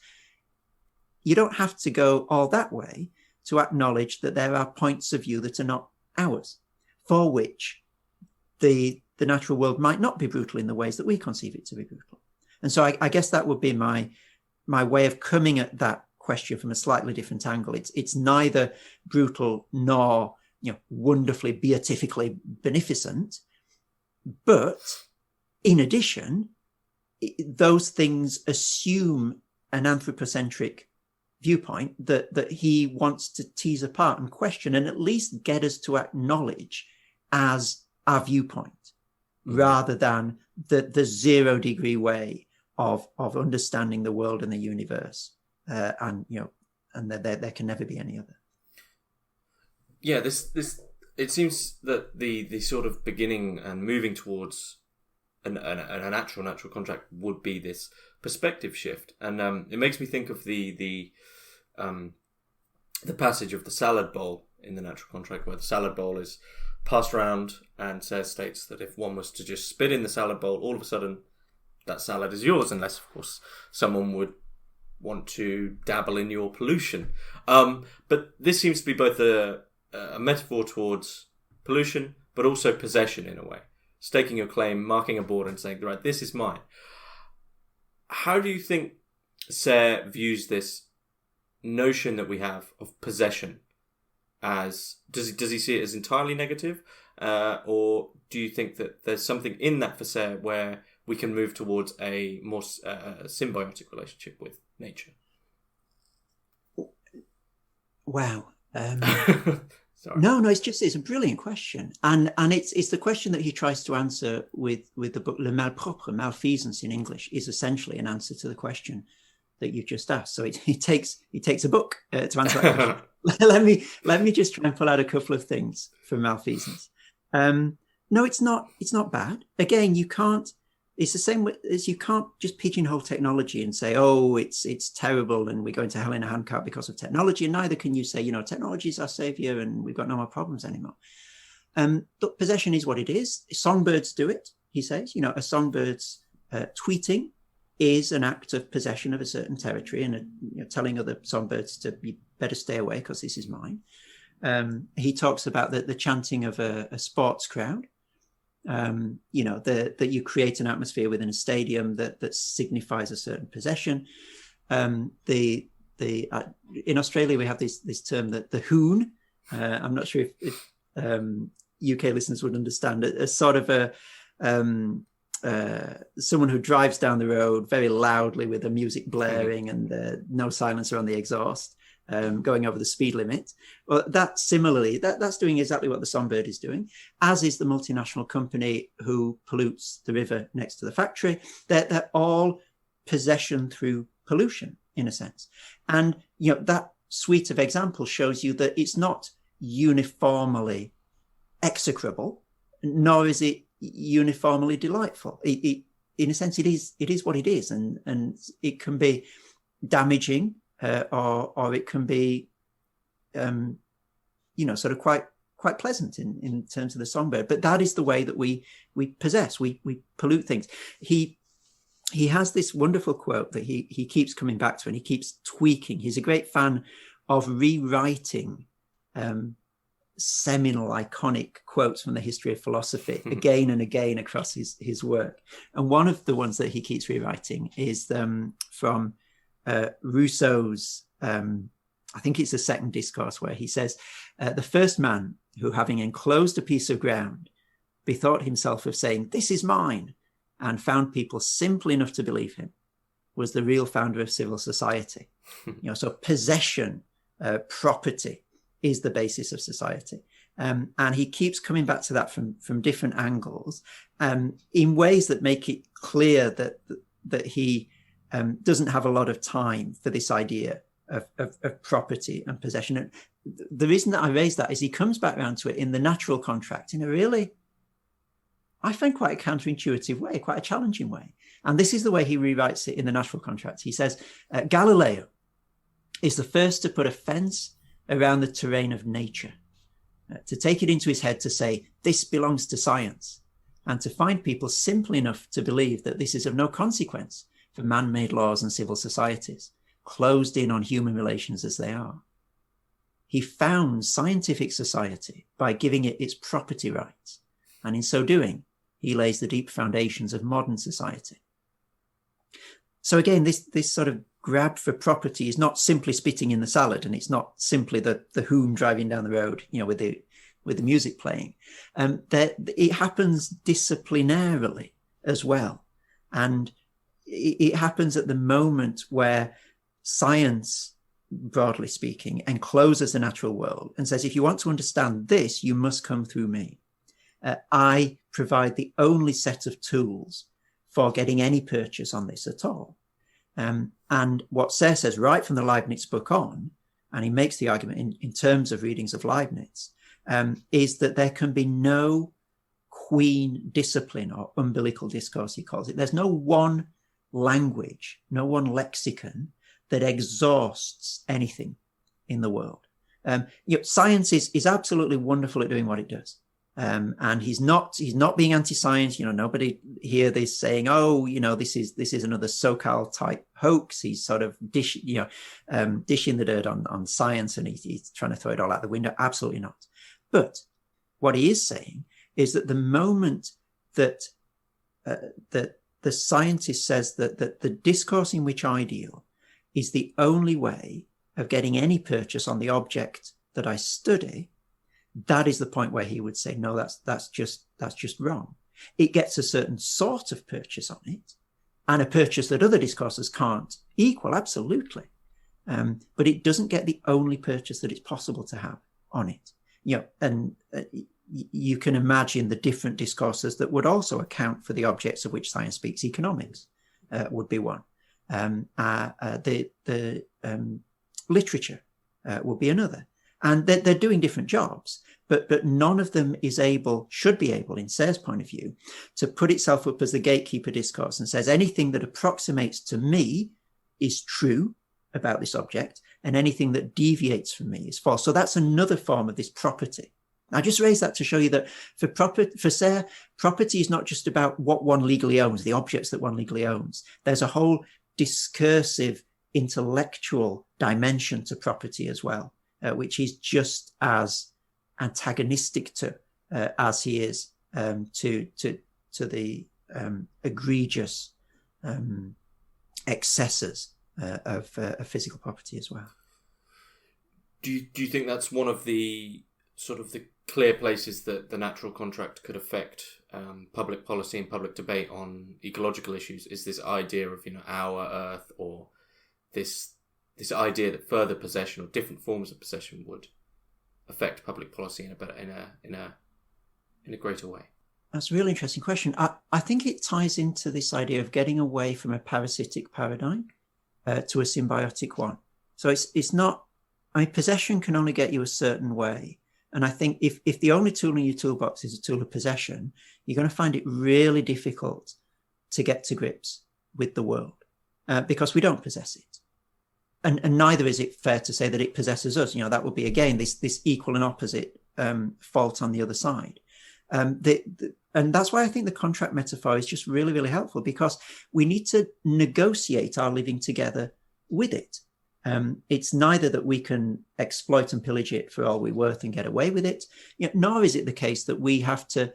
you don't have to go all that way to acknowledge that there are points of view that are not ours, for which the natural world might not be brutal in the ways that we conceive it to be brutal. And so I guess that would be my way of coming at that question from a slightly different angle. It's neither brutal nor wonderfully beatifically beneficent, but in addition, those things assume an anthropocentric viewpoint that he wants to tease apart and question, and at least get us to acknowledge as our viewpoint, rather than the 0 degree way of understanding the world and the universe, and there can never be any other. Yeah, this it seems that the sort of beginning and moving towards an natural contract would be this perspective shift, and it makes me think of the passage of the salad bowl in the natural contract, where the salad bowl is passed around, and states that if one was to just spit in the salad bowl, all of a sudden that salad is yours, unless of course someone would want to dabble in your pollution. But this seems to be both a metaphor towards pollution, but also possession in a way. Staking your claim, marking a border and saying, right, this is mine. How do you think Serres views this notion that we have of possession as, does he see it as entirely negative? Or do you think that there's something in that for Serres where we can move towards a more symbiotic relationship with nature? Wow. No, it's a brilliant question, and it's the question that he tries to answer with the book Le Malpropre, Malfeasance in English, is essentially an answer to the question that you've just asked. So he takes a book to answer that question. let me just try and pull out a couple of things from Malfeasance. No, it's not bad. Again, you can't. It's the same as you can't just pigeonhole technology and say, oh, it's terrible and we're going to hell in a handcart because of technology. And neither can you say, technology is our savior and we've got no more problems anymore. But possession is what it is. Songbirds do it, he says. A songbird's tweeting is an act of possession of a certain territory and telling other songbirds to you better stay away because this is mine. He talks about the chanting of a sports crowd. That you create an atmosphere within a stadium that signifies a certain possession. In Australia we have this term that the hoon. I'm not sure if UK listeners would understand it. As sort of someone who drives down the road very loudly with the music blaring and no silencer on the exhaust. Going over the speed limit. Well, that's doing exactly what the songbird is doing, as is the multinational company who pollutes the river next to the factory. They're all possession through pollution, in a sense. And that suite of examples shows you that it's not uniformly execrable, nor is it uniformly delightful. In a sense, it is what it is, and it can be damaging. Or it can be, sort of quite pleasant in terms of the songbird. But that is the way that we possess. We pollute things. He has this wonderful quote that he keeps coming back to, and he keeps tweaking. He's a great fan of rewriting seminal, iconic quotes from the history of philosophy again and again across his work. And one of the ones that he keeps rewriting is from Rousseau's, I think it's the second discourse, where he says, the first man who, having enclosed a piece of ground, bethought himself of saying, "This is mine," and found people simple enough to believe him, was the real founder of civil society. So possession, property is the basis of society. And he keeps coming back to that from different angles, in ways that make it clear that he doesn't have a lot of time for this idea of property and possession. And the reason that I raise that is he comes back around to it in the natural contract in a really, I find, quite a counterintuitive way, quite a challenging way. And this is the way he rewrites it in the natural contract. He says, Galileo is the first to put a fence around the terrain of nature, to take it into his head to say, this belongs to science, and to find people simple enough to believe that this is of no consequence for man-made laws and civil societies, closed in on human relations as they are. He founds scientific society by giving it its property rights, and in so doing, he lays the deep foundations of modern society. So again, this sort of grab for property is not simply spitting in the salad, and it's not simply the hoon driving down the road, with the music playing. That it happens disciplinarily as well, and it happens at the moment where science, broadly speaking, encloses the natural world and says, if you want to understand this, you must come through me. I provide the only set of tools for getting any purchase on this at all. And what Serres says right from the Leibniz book on, and he makes the argument in terms of readings of Leibniz, is that there can be no queen discipline or umbilical discourse, he calls it. There's no one language, no one lexicon that exhausts anything in the world. Science is absolutely wonderful at doing what it does. And he's not being anti-science. Nobody hear this saying, "Oh, this is another SoCal type hoax." He's sort of dishing the dirt on science, and he's trying to throw it all out the window. Absolutely not. But what he is saying is that the moment that the scientist says that the discourse in which I deal is the only way of getting any purchase on the object that I study, that is the point where he would say, no, that's just wrong. It gets a certain sort of purchase on it, and a purchase that other discourses can't equal, absolutely. But it doesn't get the only purchase that it's possible to have on it. And you can imagine the different discourses that would also account for the objects of which science speaks. Economics would be one. The literature would be another. And they're doing different jobs, but none of them should be able, in Serres' point of view, to put itself up as the gatekeeper discourse and says anything that approximates to me is true about this object, and anything that deviates from me is false. So that's another form of this property. I just raised that to show you that for Serres, property is not just about what one legally owns, the objects that one legally owns. There's a whole discursive, intellectual dimension to property as well, which is just as antagonistic to as he is to the egregious excesses of physical property as well. Do you think that's one of the sort of the clear places that the natural contract could affect public policy and public debate on ecological issues? Is this idea of our Earth, or this idea that further possession or different forms of possession would affect public policy in a greater way? That's a really interesting question. I think it ties into this idea of getting away from a parasitic paradigm to a symbiotic one. So it's not, possession can only get you a certain way. And I think if the only tool in your toolbox is a tool of possession, you're going to find it really difficult to get to grips with the world because we don't possess it. And neither is it fair to say that it possesses us. That would be, again, this equal and opposite fault on the other side. And that's why I think the contract metaphor is just really, really helpful, because we need to negotiate our living together with it. It's neither that we can exploit and pillage it for all we're worth and get away with it, nor is it the case that we have to,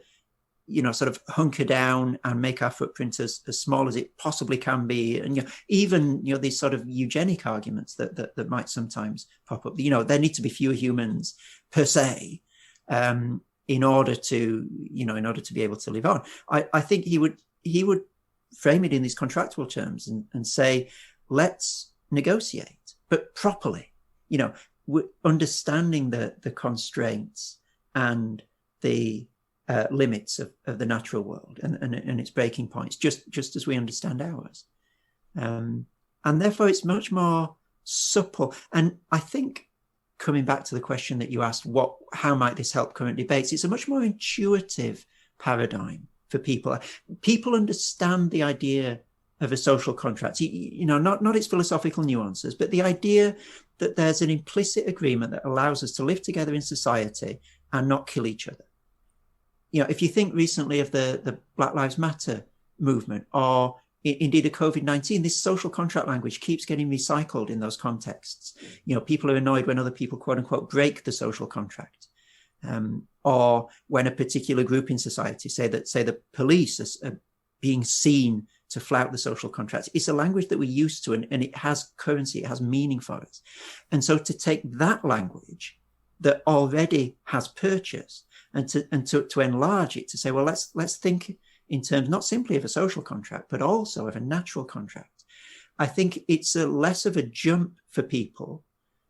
sort of hunker down and make our footprint as small as it possibly can be. And even these sort of eugenic arguments that might sometimes pop up. There need to be fewer humans per se in order to be able to live on. I think he would frame it in these contractual terms and say, let's negotiate, but properly. Understanding the constraints and the limits of the natural world and its breaking points, just as we understand ours. And therefore it's much more supple. And I think, coming back to the question that you asked, how might this help current debates? It's a much more intuitive paradigm for people. People understand the idea of a social contract, not its philosophical nuances, but the idea that there's an implicit agreement that allows us to live together in society and not kill each other. If you think recently of the Black Lives Matter movement, or indeed the COVID-19, this social contract language keeps getting recycled in those contexts. People are annoyed when other people, quote unquote, break the social contract. Or when a particular group in society, say the police are being seen to flout the social contract. It's a language that we're used to, and it has currency, it has meaning for us. And so to take that language that already has purchase and to enlarge it, to say, well, let's think in terms not simply of a social contract, but also of a natural contract. I think it's less of a jump for people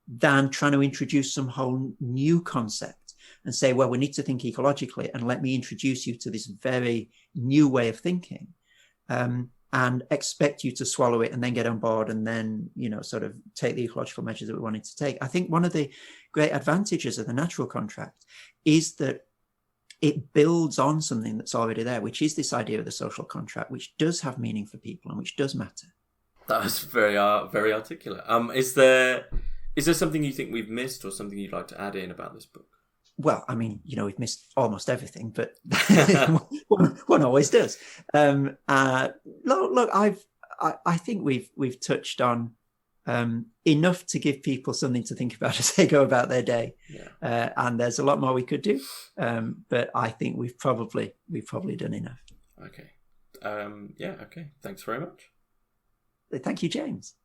than trying to introduce some whole new concept and say, well, we need to think ecologically, and let me introduce you to this very new way of thinking, and expect you to swallow it and then get on board and then, sort of take the ecological measures that we wanted to take. I think one of the great advantages of the natural contract is that it builds on something that's already there, which is this idea of the social contract, which does have meaning for people and which does matter. That was very articulate. Is there something you think we've missed, or something you'd like to add in about this book? Well, I mean, we've missed almost everything, but one always does. Look, I think we've touched on enough to give people something to think about as they go about their day. Yeah. And there's a lot more we could do, but I think we've probably done enough. Okay. Okay. Thanks very much. Thank you, James.